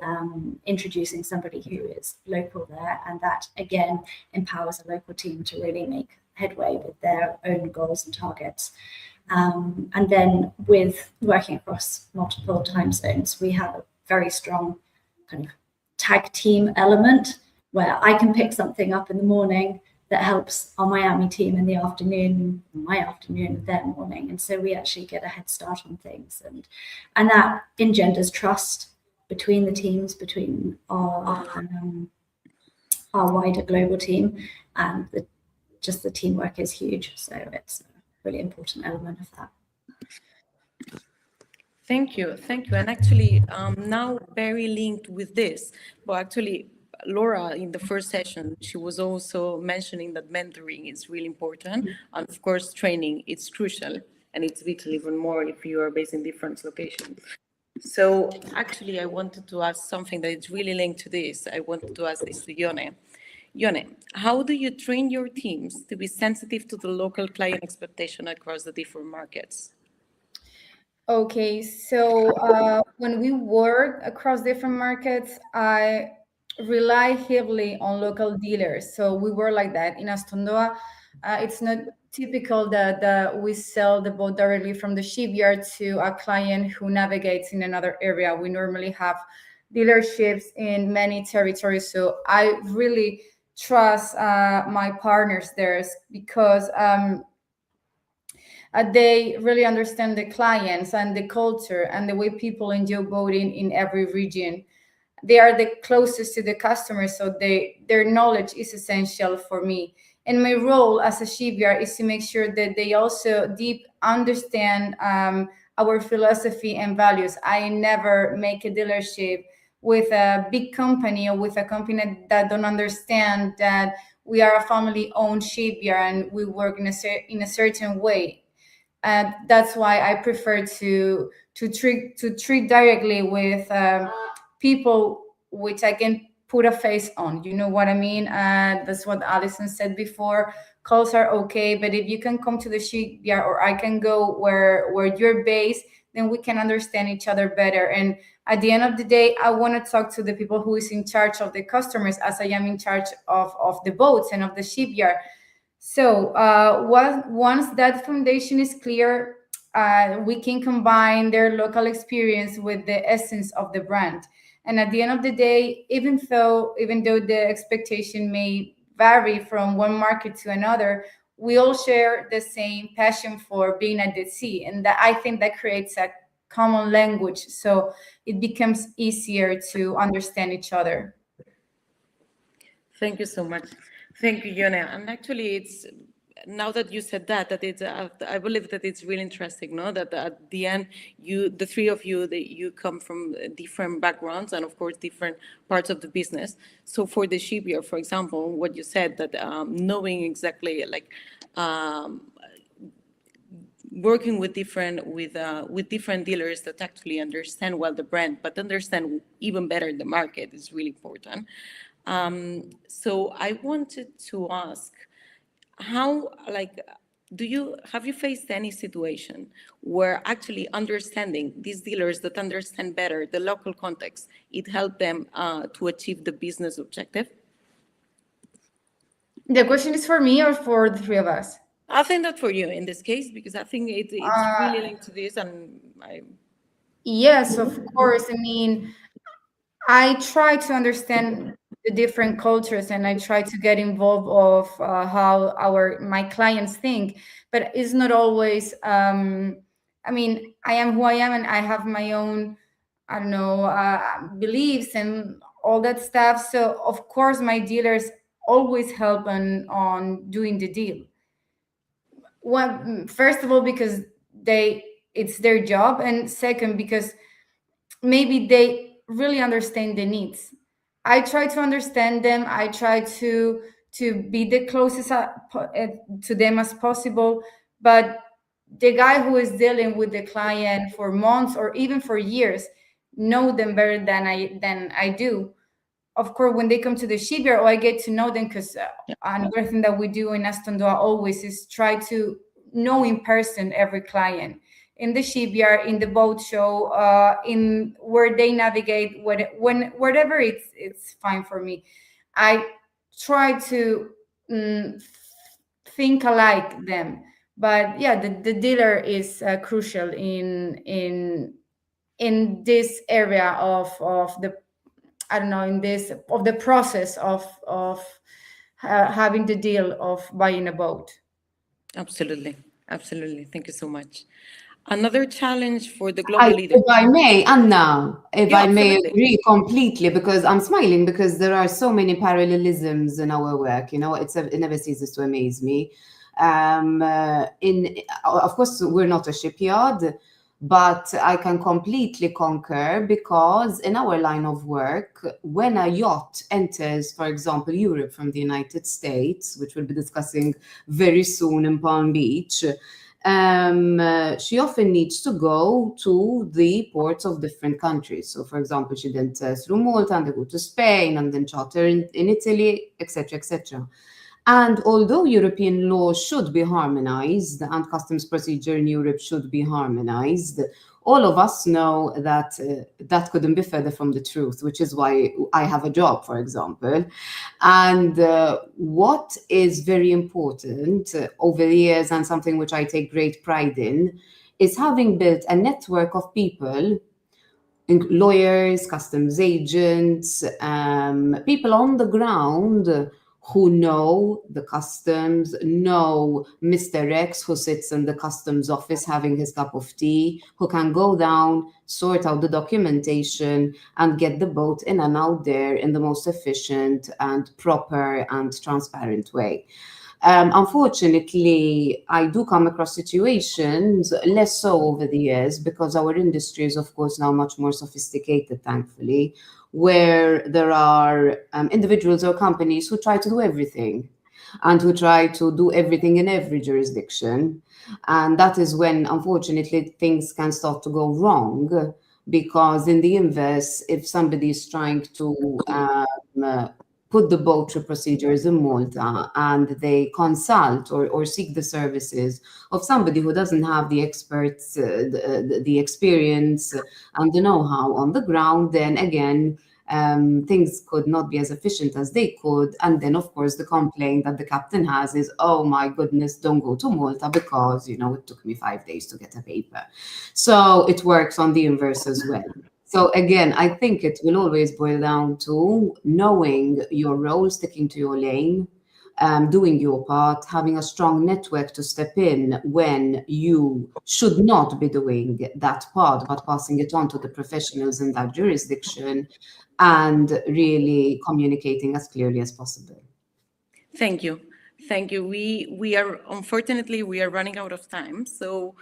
introducing somebody who is local there, and that again empowers a local team to really make headway with their own goals and targets. And then with working across multiple time zones, we have a very strong kind of tag team element where I can pick something up in the morning that helps our Miami team in the afternoon, my afternoon, their morning. And so we actually get a head start on things. And that engenders trust between the teams, between our wider global team, and the teamwork is huge. So it's a really important element of that. Thank you. And actually, now very linked with this, well, actually, Laura, in the first session, she was also mentioning that mentoring is really important. And of course, training is crucial, and it's vital even more if you are based in different locations. So actually, I wanted to ask something that is really linked to this. I wanted to ask this to Yone. Yone, how do you train your teams to be sensitive to the local client expectation across the different markets? Okay, so when we work across different markets, I rely heavily on local dealers. So we work like that in Astondoa. It's not typical that we sell the boat directly from the shipyard to a client who navigates in another area. We normally have dealerships in many territories. So I really trust my partners there because they really understand the clients and the culture and the way people enjoy boating in every region. They are the closest to the customers, so their knowledge is essential for me. And my role as a shipyard is to make sure that they also deep understand our philosophy and values. I never make a dealership with a big company or with a company that don't understand that we are a family-owned shipyard and we work in a certain way. And that's why I prefer to treat directly with people which I can put a face on. You know what I mean? That's what Alison said before. Calls are okay, but if you can come to the shipyard or I can go where you're based, then we can understand each other better. And at the end of the day, I want to talk to the people who is in charge of the customers, as I am in charge of the boats and of the shipyard. So once that foundation is clear, we can combine their local experience with the essence of the brand. And at the end of the day, even though the expectation may vary from one market to another, we all share the same passion for being at the sea, and that I think that creates a common language, so it becomes easier to understand each other. Thank you so much. Thank you, Yone. And actually, it's now that you said that it's I believe that it's really interesting, no? That at the end, the three of you, that you come from different backgrounds and of course different parts of the business. So for the shipyard, for example, what you said, that knowing exactly like working with different dealers that actually understand well the brand, but understand even better the market is really important. So I wanted to ask, how, like, have you faced any situation where actually understanding these dealers that understand better the local context, it helped them to achieve the business objective? The question is for me or for the three of us? I think that for you in this case, because I think it's really linked to this, and yes, of course. I mean, I try to understand the different cultures and I try to get involved of how my clients think, but it's not always. I mean, I am who I am, and I have my own, I don't know, beliefs and all that stuff. So of course, my dealers always help on doing the deal. One, first of all, because it's their job, and second, because maybe they really understand the needs. I try to understand them. I try to be the closest to them as possible. But the guy who is dealing with the client for months or even for years know them better than I do. Of course, when they come to the shipyard, I get to know them, because another thing that we do in Astondoa always is try to know in person every client. In the shipyard, in the boat show, in where they navigate, wherever it's fine for me. I try to think alike them. But yeah, the dealer is crucial in this area of the, I don't know, in this of the process of having the deal of buying a boat. Absolutely. Thank you so much. Another challenge for the global leaders. If I may, Anna, if Yeah, I may absolutely. agree completely, because I'm smiling because there are so many parallelisms in our work. You know, it never ceases to amaze me. Of course, we're not a shipyard, but I can completely concur, because in our line of work, when a yacht enters, for example, Europe from the United States, which we'll be discussing very soon in Palm Beach, she often needs to go to the ports of different countries. So, for example, she then through Malta, and they go to Spain, and then charter in Italy, etc., etc. And although European law should be harmonized and customs procedure in Europe should be harmonized, all of us know that that couldn't be further from the truth, which is why I have a job, for example. And what is very important over the years, and something which I take great pride in, is having built a network of people, lawyers, customs agents, people on the ground who know the customs, know Mr. X who sits in the customs office having his cup of tea, who can go down, sort out the documentation, and get the boat in and out there in the most efficient and proper and transparent way. Unfortunately, I do come across situations, less so over the years, because our industry is, of course, now much more sophisticated, thankfully, where there are individuals or companies who try to do everything and who try to do everything in every jurisdiction. And that is when, unfortunately, things can start to go wrong, because in the inverse, if somebody is trying to put the boat through procedures in Malta and they consult or seek the services of somebody who doesn't have the experts, the experience and the know-how on the ground, then again, things could not be as efficient as they could. And then, of course, the complaint that the captain has is, oh my goodness, don't go to Malta because, you know, it took me 5 days to get a paper. So it works on the inverse as well. So again, I think it will always boil down to knowing your role, sticking to your lane, doing your part, having a strong network to step in when you should not be doing that part, but passing it on to the professionals in that jurisdiction, and really communicating as clearly as possible. Thank you. Thank you. Unfortunately, we are running out of time. So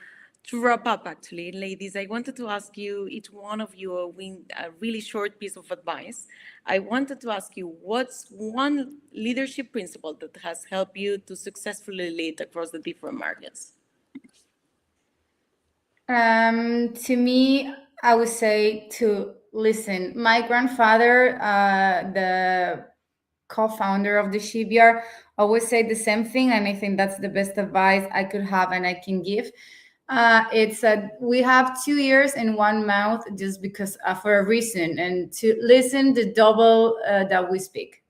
to wrap up, actually, ladies, I wanted to ask you, each one of you, a really short piece of advice. I wanted to ask you, what's one leadership principle that has helped you to successfully lead across the different markets? To me, I would say to listen. My grandfather, the co-founder of the shipyard, always said the same thing, and I think that's the best advice I could have and I can give. It's we have 2 ears and 1 mouth just because for a reason, and to listen the double that we speak.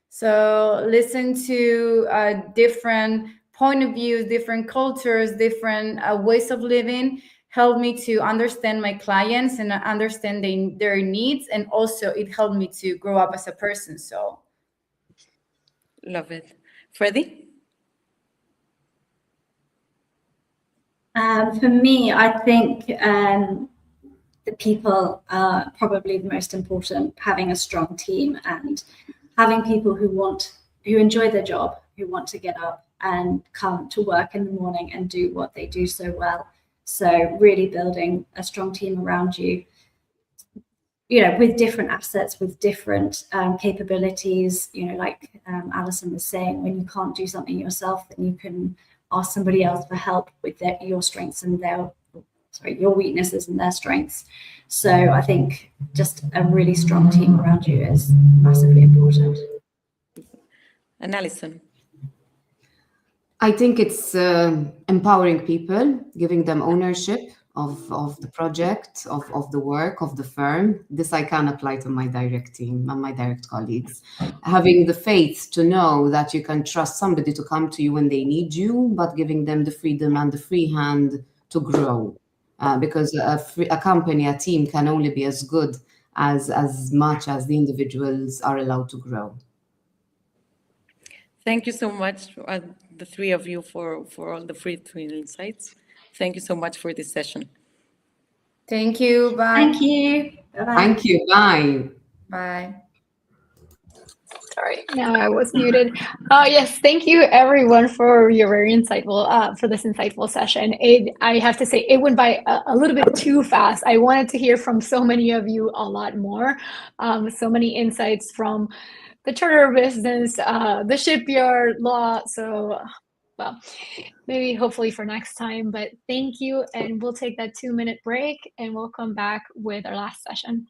So listen to different point of views, different cultures, different ways of living. Helped me to understand my clients and understand their needs, and also it helped me to grow up as a person. So, love it, Freddie. For me, I think the people are probably the most important. Having a strong team and having people who enjoy their job, who want to get up and come to work in the morning and do what they do so well. So really building a strong team around you, with different assets, with different capabilities, like Alison was saying, when you can't do something yourself, then you can ask somebody else for help with your strengths and your weaknesses and their strengths. So I think just a really strong team around you is massively important. And Alison? I think it's empowering people, giving them ownership of the project, of the work, of the firm. This I can apply to my direct team and my direct colleagues. Having the faith to know that you can trust somebody to come to you when they need you, but giving them the freedom and the free hand to grow. Because a company, a team can only be as good as much as the individuals are allowed to grow. Thank you so much, the three of you, for all the free insights. Thank you so much for this session. Thank you. Bye. Thank you. Bye-bye. Thank you. Bye. Bye. Sorry, now I was muted. Yes, thank you everyone for your very insightful, for this insightful session. I have to say, it went by a little bit too fast. I wanted to hear from so many of you a lot more. So many insights from the charter business, the shipyard law. So, well, maybe hopefully for next time, but thank you. And we'll take that 2-minute break and we'll come back with our last session.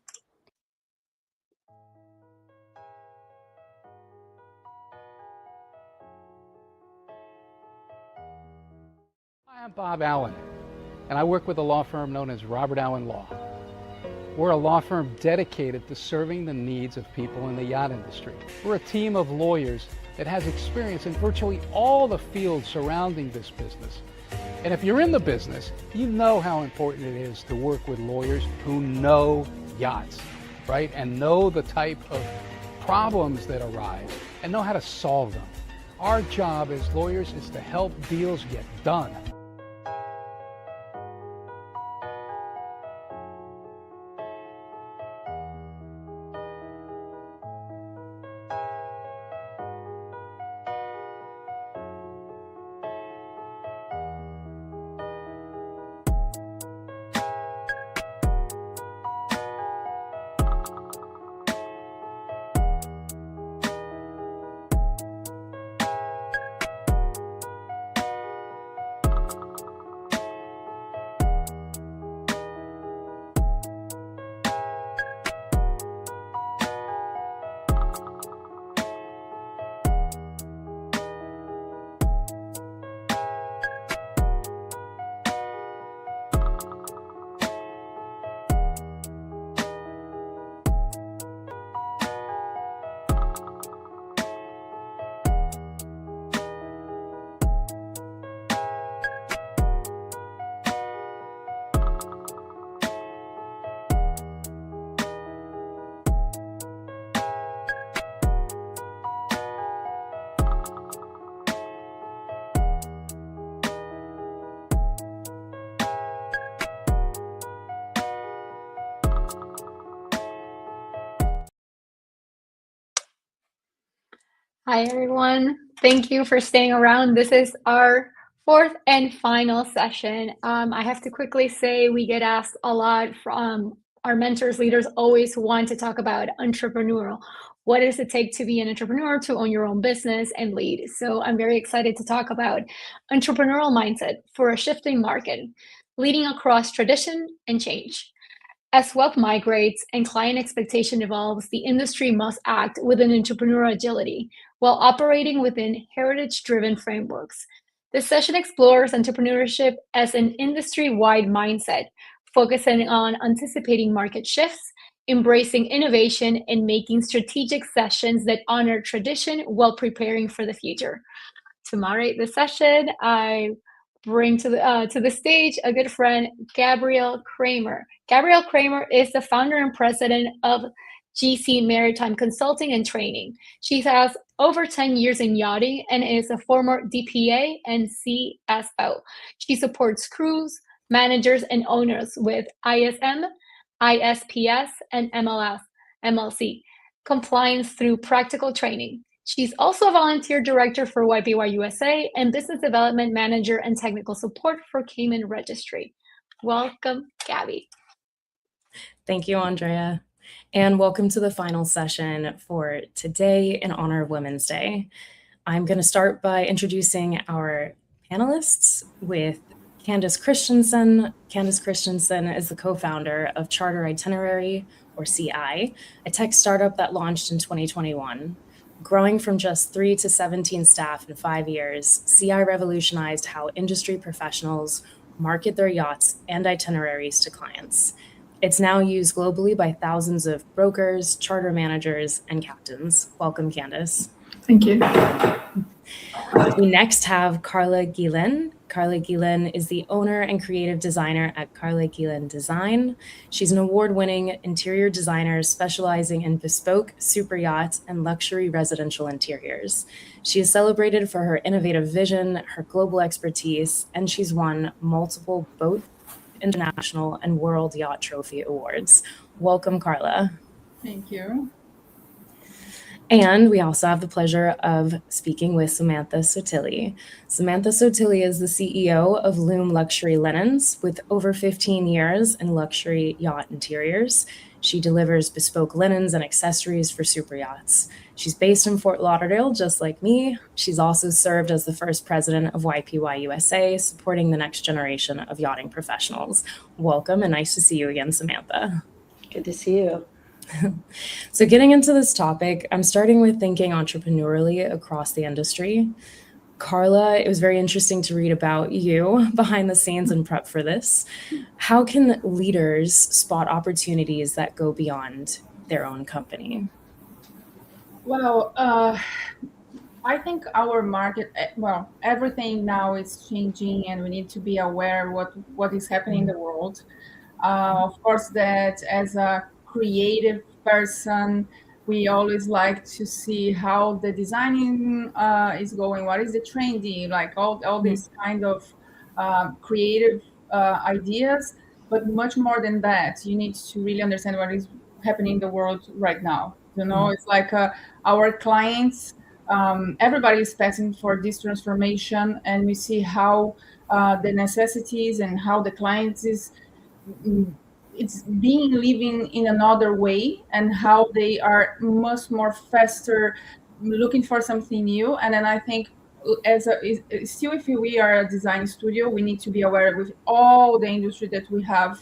Hi, I'm Bob Allen. and I work with a law firm known as Robert Allen Law. We're a law firm dedicated to serving the needs of people in the yacht industry. We're a team of lawyers that has experience in virtually all the fields surrounding this business. And if you're in the business, you know how important it is to work with lawyers who know yachts, right? And know the type of problems that arise and know how to solve them. Our job as lawyers is to help deals get done. Hi, everyone. Thank you for staying around. This is our fourth and final session. I have to quickly say we get asked a lot from our mentors, leaders always want to talk about entrepreneurial. What does it take to be an entrepreneur, to own your own business and lead? So I'm very excited to talk about entrepreneurial mindset for a shifting market, leading across tradition and change. As wealth migrates and client expectation evolves, the industry must act with an entrepreneurial agility while operating within heritage-driven frameworks. This session explores entrepreneurship as an industry-wide mindset, focusing on anticipating market shifts, embracing innovation, and making strategic sessions that honor tradition while preparing for the future. To moderate the session, I bring to the stage a good friend, Gabrielle Kramer. Gabrielle Kramer is the founder and president of GC Maritime Consulting and Training. She has over 10 years in yachting and is a former DPA and CSO. She supports crews, managers, and owners with ISM, ISPS, and MLC compliance through practical training. She's also a volunteer director for YPY USA and business development manager and technical support for Cayman Registry. Welcome, Gabby. Thank you, Andrea. And welcome to the final session for today in honor of Women's Day. I'm going to start by introducing our panelists with Candace Christensen. Candace Christensen is the co-founder of Charter Itinerary, or CI, a tech startup that launched in 2021. Growing from just 3 to 17 staff in 5 years, CI revolutionized how industry professionals market their yachts and itineraries to clients. It's now used globally by thousands of brokers, charter managers, and captains. Welcome, Candace. Thank you. We next have Carla Guillen. Carla Guillen is the owner and creative designer at Carla Guillen Design. She's an award-winning interior designer specializing in bespoke super yachts and luxury residential interiors. She is celebrated for her innovative vision, her global expertise, and she's won multiple both international and world yacht trophy awards. Welcome, Carla. Thank you. And we also have the pleasure of speaking with Samantha Sotili. Samantha Sotili is the CEO of Loom Luxury Linens with over 15 years in luxury yacht interiors. She delivers bespoke linens and accessories for super yachts. She's based in Fort Lauderdale, just like me. She's also served as the first president of YPY USA, supporting the next generation of yachting professionals. Welcome, and nice to see you again, Samantha. Good to see you. So getting into this topic, I'm starting with thinking entrepreneurially across the industry. Carla, it was very interesting to read about you behind the scenes and prep for this. How can leaders spot opportunities that go beyond their own company? Well, I think our market, well, everything now is changing, and we need to be aware what is happening in the world. Of course, that as a creative person, we always like to see how the designing is going, what is the trendy, like all these kind of creative ideas. But much more than that, you need to really understand what is happening in the world right now. It's like our clients, everybody is passing for this transformation, and we see how the necessities and how the clients is it's being living in another way, and how they are much more faster looking for something new. And then I think still, if we are a design studio, we need to be aware with all the industry that we have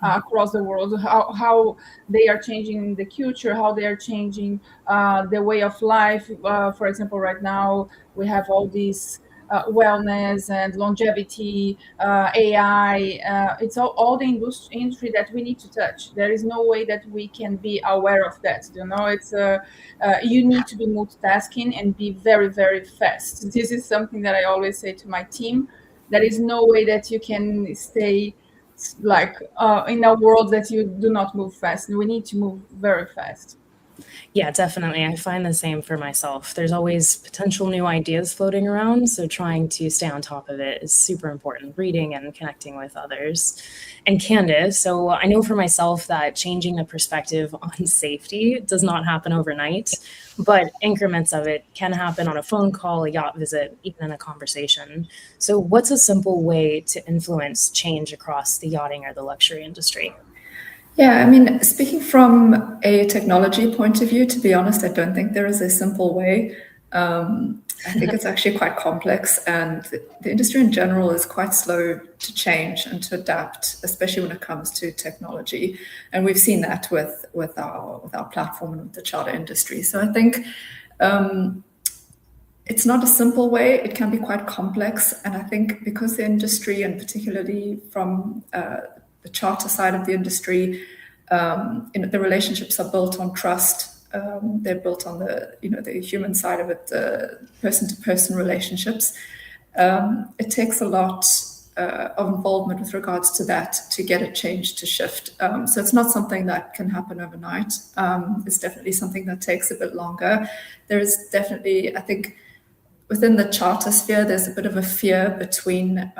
across the world, how they are changing the culture, how they are changing the way of life. For example, right now we have all these wellness and longevity, AI. It's all the industry that we need to touch. There is no way that we can be aware of that. It's you need to be multitasking and be very, very fast. This is something that I always say to my team. There is no way that you can stay like in a world that you do not move fast. We need to move very fast. Yeah, definitely. I find the same for myself. There's always potential new ideas floating around, so trying to stay on top of it is super important, reading and connecting with others. And Candace, so I know for myself that changing the perspective on safety does not happen overnight, but increments of it can happen on a phone call, a yacht visit, even in a conversation. So what's a simple way to influence change across the yachting or the luxury industry? Yeah, I mean, speaking from a technology point of view, to be honest, I don't think there is a simple way. I think it's actually quite complex, and the industry in general is quite slow to change and to adapt, especially when it comes to technology. And we've seen that with our platform and with the charter industry. So I think it's not a simple way. It can be quite complex. And I think because the industry, and particularly from the charter side of the industry, the relationships are built on trust. They're built on the human side of it, the person-to-person relationships. It takes a lot of involvement with regards to that to get a change to shift. So it's not something that can happen overnight. It's definitely something that takes a bit longer. There is definitely, I think, within the charter sphere, there's a bit of a fear between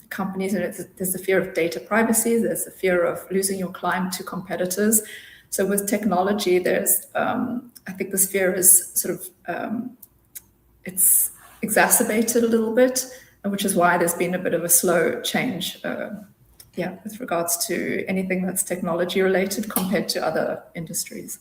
companies, and there's the fear of data privacy, there's the fear of losing your client to competitors. So with technology, there's, I think this fear is sort of, it's exacerbated a little bit, which is why there's been a bit of a slow change, with regards to anything that's technology related compared to other industries.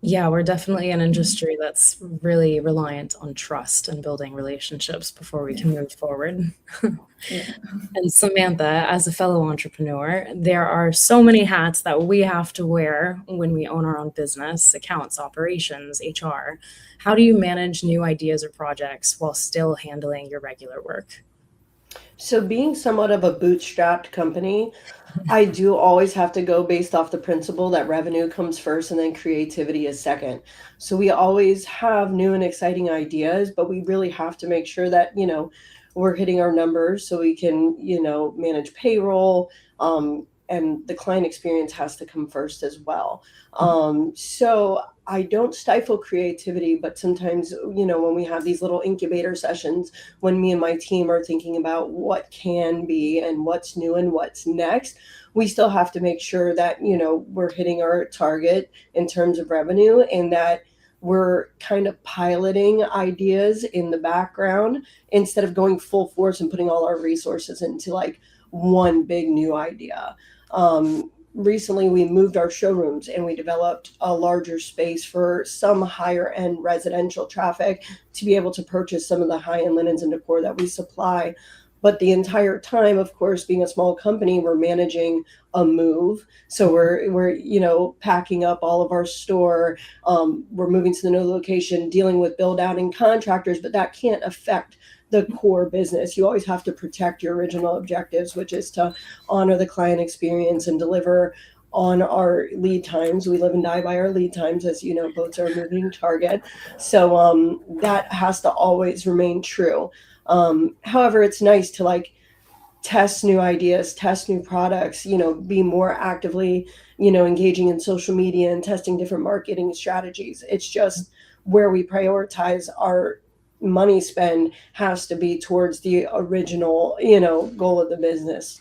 Yeah, we're definitely an industry that's really reliant on trust and building relationships before we can move forward. And Samantha, as a fellow entrepreneur, there are so many hats that we have to wear when we own our own business, accounts, operations, HR. How do you manage new ideas or projects while still handling your regular work? So being somewhat of a bootstrapped company, I do always have to go based off the principle that revenue comes first and then creativity is second. So we always have new and exciting ideas, but we really have to make sure that, we're hitting our numbers so we can, manage payroll, and the client experience has to come first as well. So I don't stifle creativity, but sometimes, when we have these little incubator sessions, when me and my team are thinking about what can be and what's new and what's next, we still have to make sure that, we're hitting our target in terms of revenue, and that we're kind of piloting ideas in the background instead of going full force and putting all our resources into like one big new idea. Recently, we moved our showrooms and we developed a larger space for some higher end residential traffic to be able to purchase some of the high end linens and decor that we supply. But the entire time, of course, being a small company, we're managing a move. So we're packing up all of our store. We're moving to the new location, dealing with build out and contractors, but that can't affect the core business. You always have to protect your original objectives, which is to honor the client experience and deliver on our lead times. We live and die by our lead times, as you know, boats are a moving target. So that has to always remain true. However, it's nice to test new ideas, test new products, be more actively, engaging in social media and testing different marketing strategies. It's just where we prioritize our money spend has to be towards the original, goal of the business.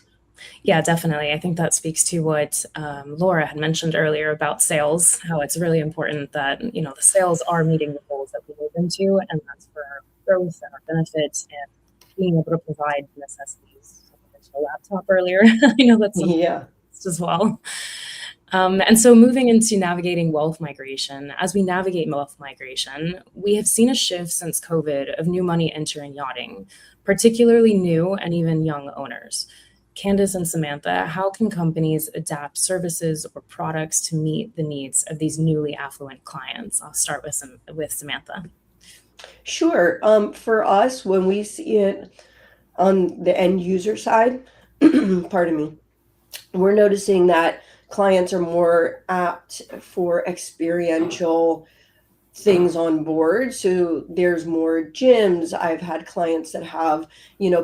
Yeah, definitely. I think that speaks to what Laura had mentioned earlier about sales, how it's really important that, the sales are meeting the goals that we move into, and that's for our growth and our benefits and being able to provide necessities. So I mentioned a laptop earlier. I know that's something as well. And so moving into navigating wealth migration, as we navigate wealth migration, we have seen a shift since COVID of new money entering yachting, particularly new and even young owners. Candace and Samantha, how can companies adapt services or products to meet the needs of these newly affluent clients? I'll start with Samantha. Sure. For us, when we see it on the end user side, pardon me, we're noticing that clients are more apt for experiential things on board. So there's more gyms. I've had clients that have,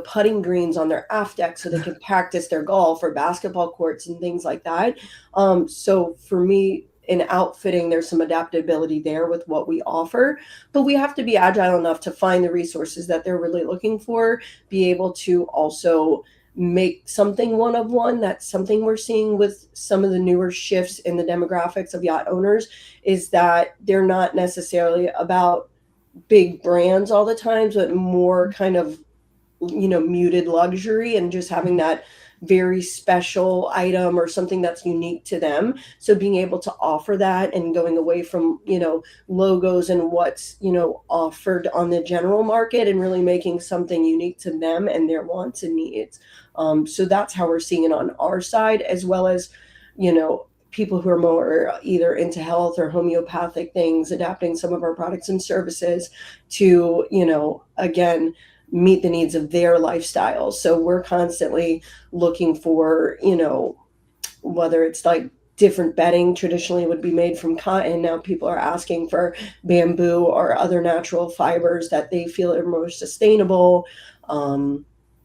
putting greens on their aft deck so they can practice their golf, or basketball courts and things like that. So for me, in outfitting, there's some adaptability there with what we offer, but we have to be agile enough to find the resources that they're really looking for, be able to also make something one of one. That's something we're seeing with some of the newer shifts in the demographics of yacht owners, is that they're not necessarily about big brands all the time, but more kind of, muted luxury and just having that very special item or something that's unique to them. So being able to offer that and going away from, logos and what's, offered on the general market, and really making something unique to them and their wants and needs. So that's how we're seeing it on our side, as well as, people who are more either into health or homeopathic things, adapting some of our products and services to, again, meet the needs of their lifestyles. So we're constantly looking for, whether it's like different bedding traditionally would be made from cotton. Now people are asking for bamboo or other natural fibers that they feel are more sustainable.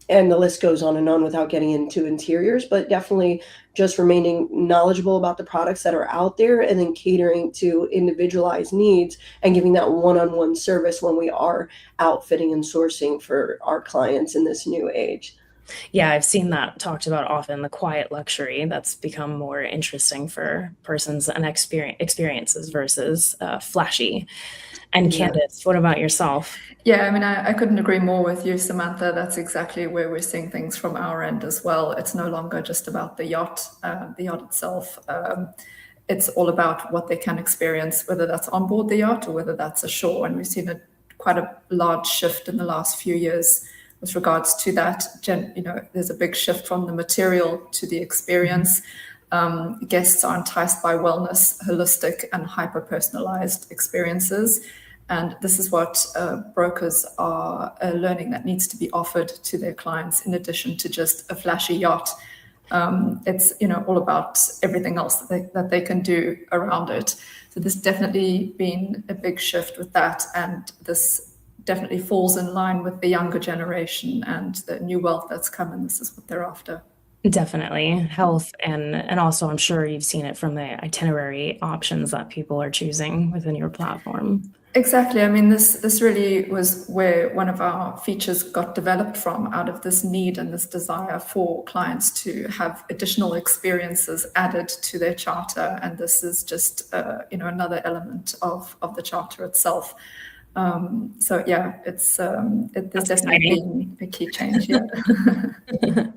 And the list goes on and on without getting into interiors, but definitely just remaining knowledgeable about the products that are out there, and then catering to individualized needs and giving that one-on-one service when we are outfitting and sourcing for our clients in this new age. Yeah, I've seen that talked about often, the quiet luxury that's become more interesting for persons and experiences versus flashy. And Candace, what about yourself? Yeah, I mean, I couldn't agree more with you, Samantha. That's exactly where we're seeing things from our end as well. It's no longer just about the yacht itself. It's all about what they can experience, whether that's on board the yacht or whether that's ashore. And we've seen quite a large shift in the last few years with regards to that. There's a big shift from the material to the experience. Guests are enticed by wellness, holistic and hyper-personalized experiences. And this is what brokers are learning that needs to be offered to their clients, in addition to just a flashy yacht. It's all about everything else that they can do around it. So there's definitely been a big shift with that, and this definitely falls in line with the younger generation and the new wealth that's coming. This is what they're after. Definitely health, and also I'm sure you've seen it from the itinerary options that people are choosing within your platform. Exactly. I mean, this really was where one of our features got developed from, out of this need and this desire for clients to have additional experiences added to their charter. And this is just, another element of the charter itself. So yeah, there's definitely been a key change. Yeah.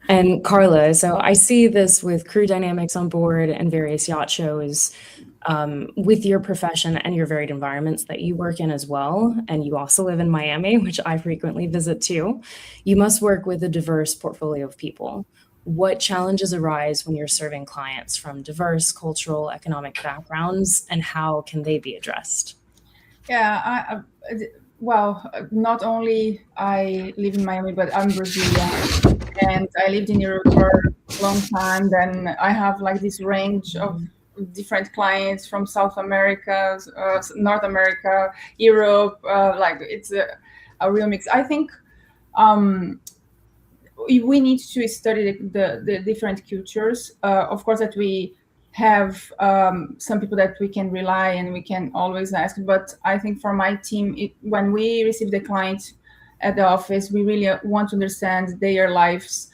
And Carla, so I see this with crew dynamics on board and various yacht shows. with your profession and your varied environments that you work in as well, and you also live in Miami, which I frequently visit too, you must work with a diverse portfolio of people. What challenges arise when you're serving clients from diverse cultural, economic backgrounds, and how can they be addressed? Yeah, well, not only I live in Miami, but I'm Brazilian, and I lived in Europe for a long time. Then I have like this range of different clients from South America, North America, Europe. Like it's a real mix. I think we need to study the different cultures. Of course, that we have some people that we can rely and we can always ask. But I think for my team, when we receive the client at the office, we really want to understand their lives,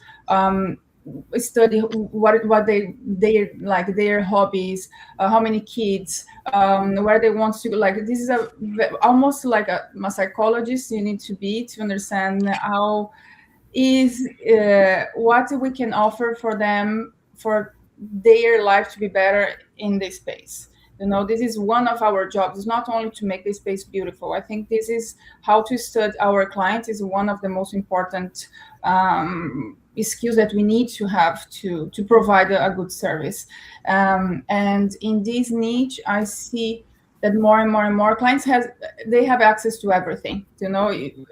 study what they like, their hobbies, how many kids, where they want to like. This is almost like a psychologist you need to be to understand how is what we can offer for them for their life to be better in this space. This is one of our jobs. It's not only to make this space beautiful. I think this is how to study our clients is one of the most important skills that we need to have to provide a good service. And in this niche, I see that more and more clients have access to everything.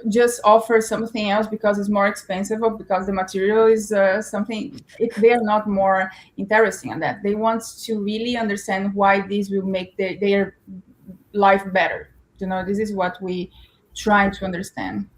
Just offer something else because it's more expensive or because the material is something. They are not more interesting in that. They want to really understand why this will make their life better. This is what we try to understand.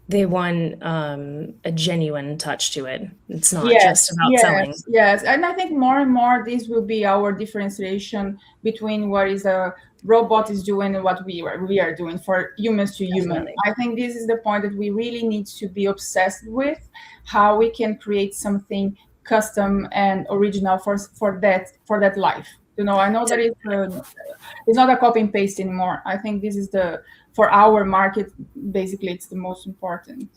They want a genuine touch to it. It's not just about selling. Yes, and I think more and more this will be our differentiation between what is a robot is doing and what we are doing for humans to human. Definitely. I think this is the point that we really need to be obsessed with, how we can create something custom and original for that life. I know that it's not a copy and paste anymore. I think this is for our market, basically, it's the most important.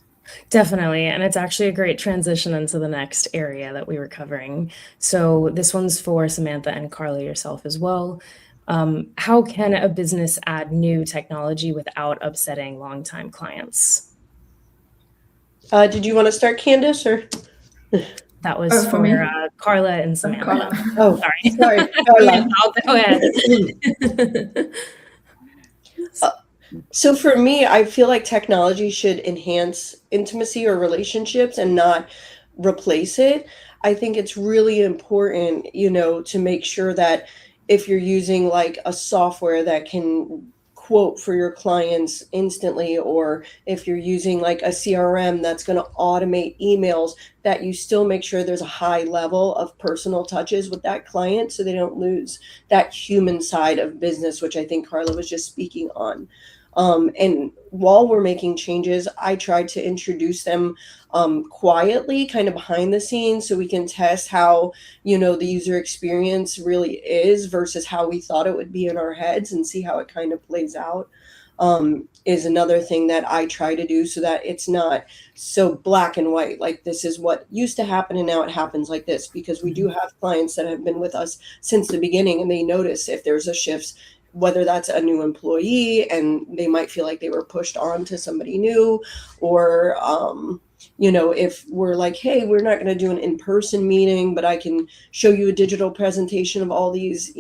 Definitely. And it's actually a great transition into the next area that we were covering. So this one's for Samantha and Carla yourself as well. How can a business add new technology without upsetting longtime clients? Did you want to start, Candace, or? That was for Carla and Samantha. Oh, sorry. Carla. Go ahead. So for me, I feel like technology should enhance intimacy or relationships and not replace it. I think it's really important, to make sure that if you're using like a software that can quote for your clients instantly, or if you're using like a CRM that's going to automate emails, that you still make sure there's a high level of personal touches with that client so they don't lose that human side of business, which I think Carla was just speaking on. And while we're making changes, I try to introduce them quietly, kind of behind the scenes, so we can test how, the user experience really is versus how we thought it would be in our heads, and see how it kind of plays out. Is another thing that I try to do, so that it's not so black and white, like this is what used to happen and now it happens like this, because we do have clients that have been with us since the beginning, and they notice if there's a shift, whether that's a new employee and they might feel like they were pushed on to somebody new, or if we're like, hey, we're not going to do an in-person meeting, but I can show you a digital presentation of all these,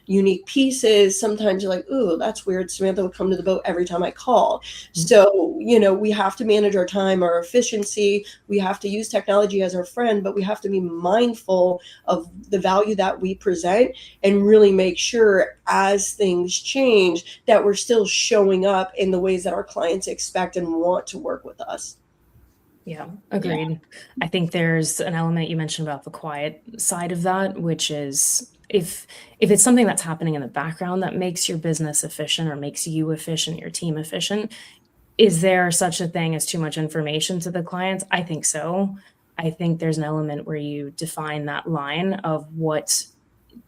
unique pieces. Sometimes you're like, ooh, that's weird. Samantha would come to the boat every time I call. So, we have to manage our time, our efficiency. We have to use technology as our friend, but we have to be mindful of the value that we present, and really make sure as things change that we're still showing up in the ways that our clients expect and want to work with us. Yeah, agreed. Yeah. I think there's an element you mentioned about the quiet side of that, which is if it's something that's happening in the background that makes your business efficient or makes you efficient, your team efficient, is there such a thing as too much information to the clients? I think so. I think there's an element where you define that line of what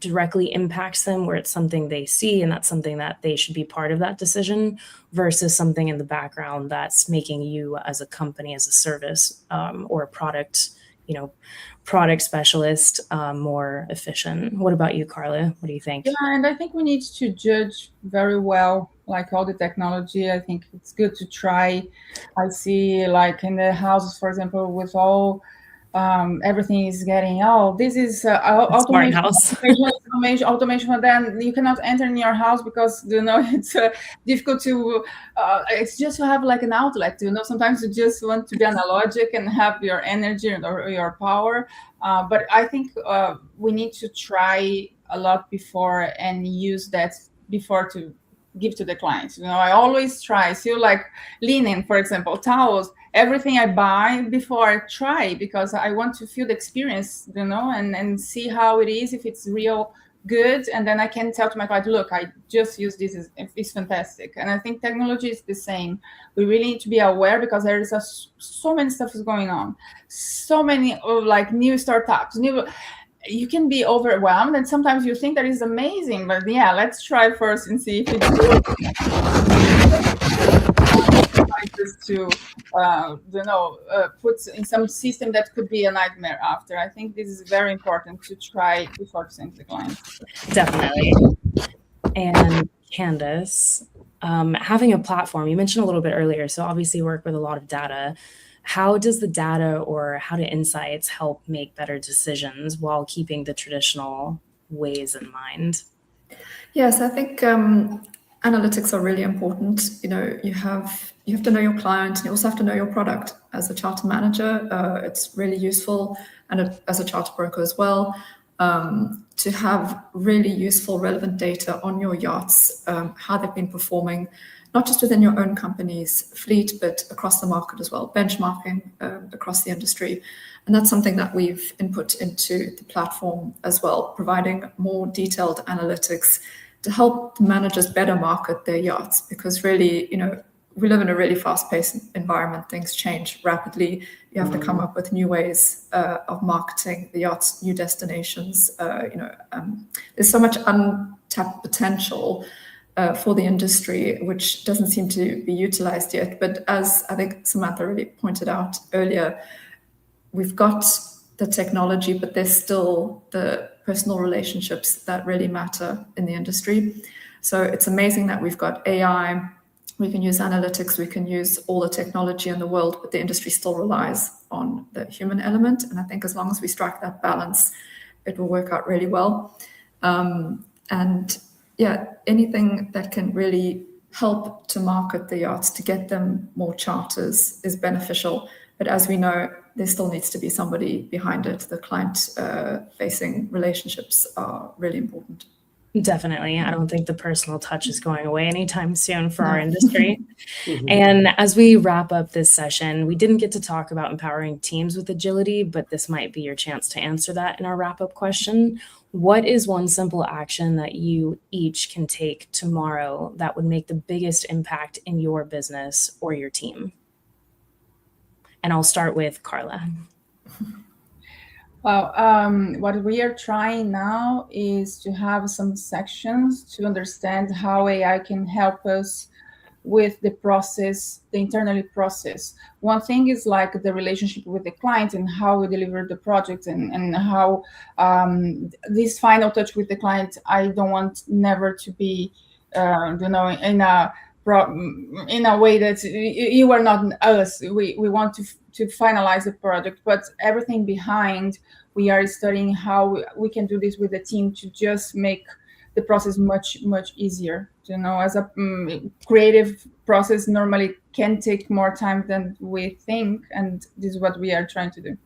directly impacts them, where it's something they see and that's something that they should be part of that decision, versus something in the background that's making you as a company, as a service or a product product specialist more efficient. What about you, Carla? What do you think? Yeah, and I think we need to judge very well, like all the technology. I think it's good to try. I see, like in the houses, for example, with all everything is getting, this is automation, house. automation, but then you cannot enter in your house because it's difficult to it's just to have like an outlet. Sometimes you just want to be analogic and have your energy or your power, but I think we need to try a lot before and use that before to give to the clients. I always try. So like linen, for example, towels, everything I buy before I try, because I want to feel the experience, and see how it is, if it's real good. And then I can tell to my client, look, I just use this, it's fantastic. And I think technology is the same. We really need to be aware, because there is so many stuff is going on. So many like new startups, you can be overwhelmed, and sometimes you think that is amazing, but yeah, let's try first and see if it's good. Just to put in some system that could be a nightmare after. I think this is very important to try before to send to the client. Definitely. And Candace, having a platform, you mentioned a little bit earlier, so obviously you work with a lot of data. How does the data or how do insights help make better decisions while keeping the traditional ways in mind? Yes, I think analytics are really important. You have to know your client, and you also have to know your product. As a charter manager, it's really useful, and as a charter broker as well, to have really useful, relevant data on your yachts, how they've been performing, not just within your own company's fleet, but across the market as well, benchmarking across the industry. And that's something that we've input into the platform as well, providing more detailed analytics to help the managers better market their yachts, because really, we live in a really fast-paced environment. Things change rapidly. You have to come up with new ways of marketing the yachts, new destinations. There's so much untapped potential for the industry, which doesn't seem to be utilized yet. But as I think Samantha really pointed out earlier, we've got the technology, but there's still the personal relationships that really matter in the industry. So it's amazing that we've got AI, we can use analytics, we can use all the technology in the world, but the industry still relies on the human element. And I think as long as we strike that balance, it will work out really well. And yeah, anything that can really help to market the yachts, to get them more charters, is beneficial. But as we know, there still needs to be somebody behind it. The client-facing relationships are really important. Definitely. I don't think the personal touch is going away anytime soon for our industry. And as we wrap up this session, we didn't get to talk about empowering teams with agility, but this might be your chance to answer that in our wrap-up question. What is one simple action that you each can take tomorrow that would make the biggest impact in your business or your team? And I'll start with Carla. Well, what we are trying now is to have some sections to understand how AI can help us with the process, the internal process. One thing is like the relationship with the client and how we deliver the project, and how this final touch with the client, I don't want never to be, in a way that you are not us. We want to finalize the project, but everything behind, we are studying how we can do this with the team to just make the process much easier. As a creative process normally can take more time than we think, and this is what we are trying to do.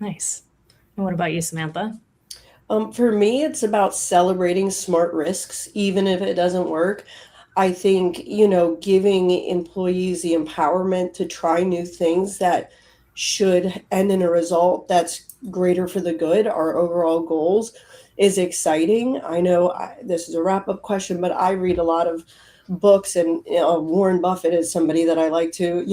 Nice. And what about you, Samantha? For me, it's about celebrating smart risks, even if it doesn't work. I think, giving employees the empowerment to try new things that should end in a result that's greater for the good, our overall goals, is exciting. I know this is a wrap-up question, but I read a lot of books, and Warren Buffett is somebody that I like to,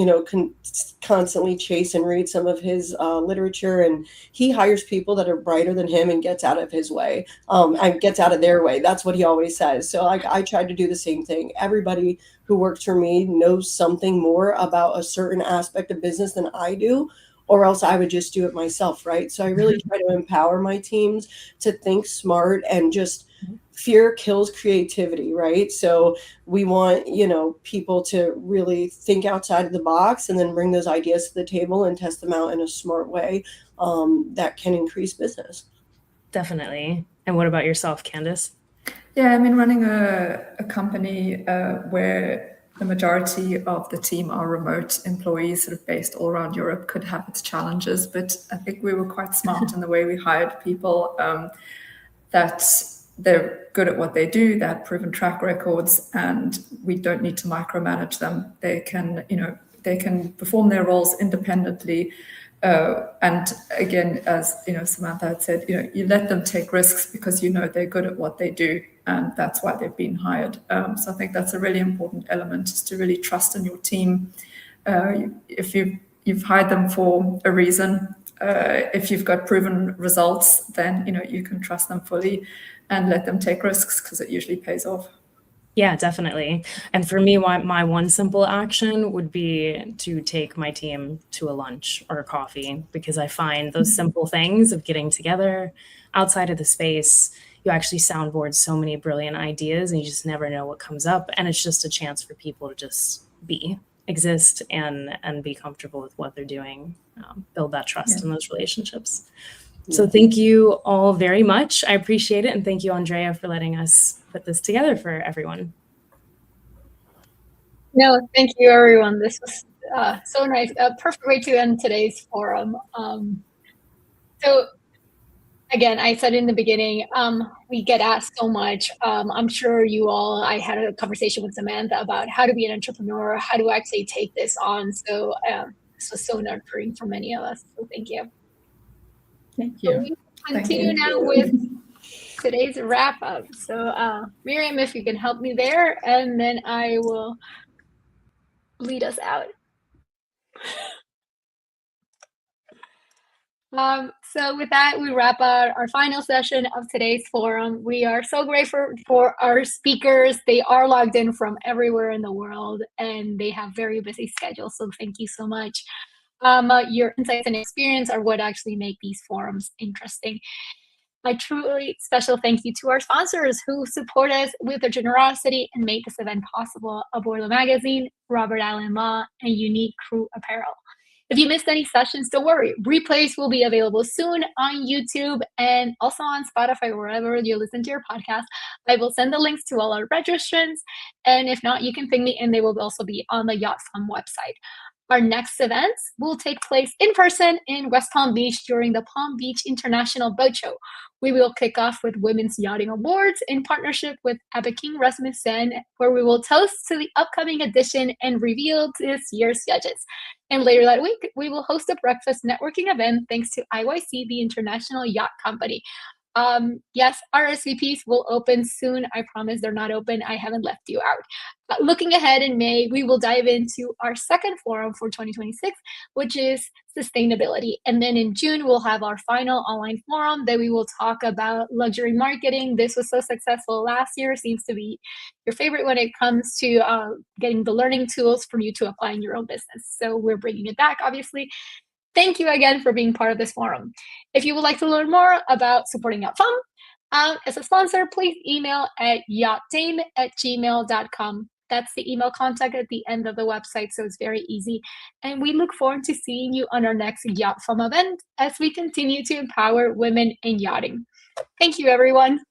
constantly chase and read some of his literature, and he hires people that are brighter than him and gets out of his way, and gets out of their way. That's what he always says. So I try to do the same thing. Everybody who works for me knows something more about a certain aspect of business than I do, or else I would just do it myself, right? So I really try to empower my teams to think smart, and just fear kills creativity, right? So we want, people to really think outside of the box and then bring those ideas to the table and test them out in a smart way that can increase business. Definitely. And what about yourself, Candice? Yeah, I mean, running a company where the majority of the team are remote employees, sort of based all around Europe, could have its challenges. But I think we were quite smart in the way we hired people that they're good at what they do, they have proven track records, and we don't need to micromanage them. They can, they can perform their roles independently. And again, as Samantha had said, you let them take risks because they're good at what they do, and that's why they've been hired. So I think that's a really important element, is to really trust in your team. If you've hired them for a reason, if you've got proven results, then you can trust them fully and let them take risks, because it usually pays off. Yeah, definitely. And for me, my one simple action would be to take my team to a lunch or a coffee, because I find those simple things of getting together outside of the space, you actually soundboard so many brilliant ideas, and you just never know what comes up. And it's just a chance for people to just exist and be comfortable with what they're doing, build that trust in those relationships. So thank you all very much. I appreciate it. And thank you, Andrea, for letting us put this together for everyone. No, thank you, everyone. This was so nice. A perfect way to end today's forum. So again, I said in the beginning, we get asked so much. I'm sure I had a conversation with Samantha about how to be an entrepreneur, how to actually take this on. So this was so nurturing for many of us. So thank you. Thank you. So we continue now with today's wrap up. So Miriam, if you can help me there, and then I will lead us out. So with that, we wrap up our final session of today's forum. We are so grateful for our speakers. They are logged in from everywhere in the world, and they have very busy schedules. So thank you so much. Your insights and experience are what actually make these forums interesting. A truly special thank you to our sponsors who support us with their generosity and make this event possible: Aborlo Magazine, Robert Allen Law, and Unique Crew Apparel. If you missed any sessions, don't worry. Replays will be available soon on YouTube and also on Spotify, wherever you listen to your podcast. I will send the links to all our registrants, and if not, you can ping me, and they will also be on the Yacht Femme website. Our next events will take place in person in West Palm Beach during the Palm Beach International Boat Show. We will kick off with Women's Yachting Awards in partnership with Abiking Rasmussen, where we will toast to the upcoming edition and reveal this year's judges. And later that week, we will host a breakfast networking event thanks to IYC, the International Yacht Company. Yes, RSVPs will open soon. I promise they're not open. I haven't left you out. Looking ahead in May, we will dive into our second forum for 2026, which is sustainability. And then in June, we'll have our final online forum that we will talk about luxury marketing. This was so successful last year, seems to be your favorite when it comes to getting the learning tools for you to apply in your own business. So we're bringing it back, obviously. Thank you again for being part of this forum. If you would like to learn more about supporting Yacht Femme as a sponsor, please email at yachtdame@gmail.com. That's the email contact at the end of the website, so it's very easy. And we look forward to seeing you on our next Yacht Femme event as we continue to empower women in yachting. Thank you, everyone.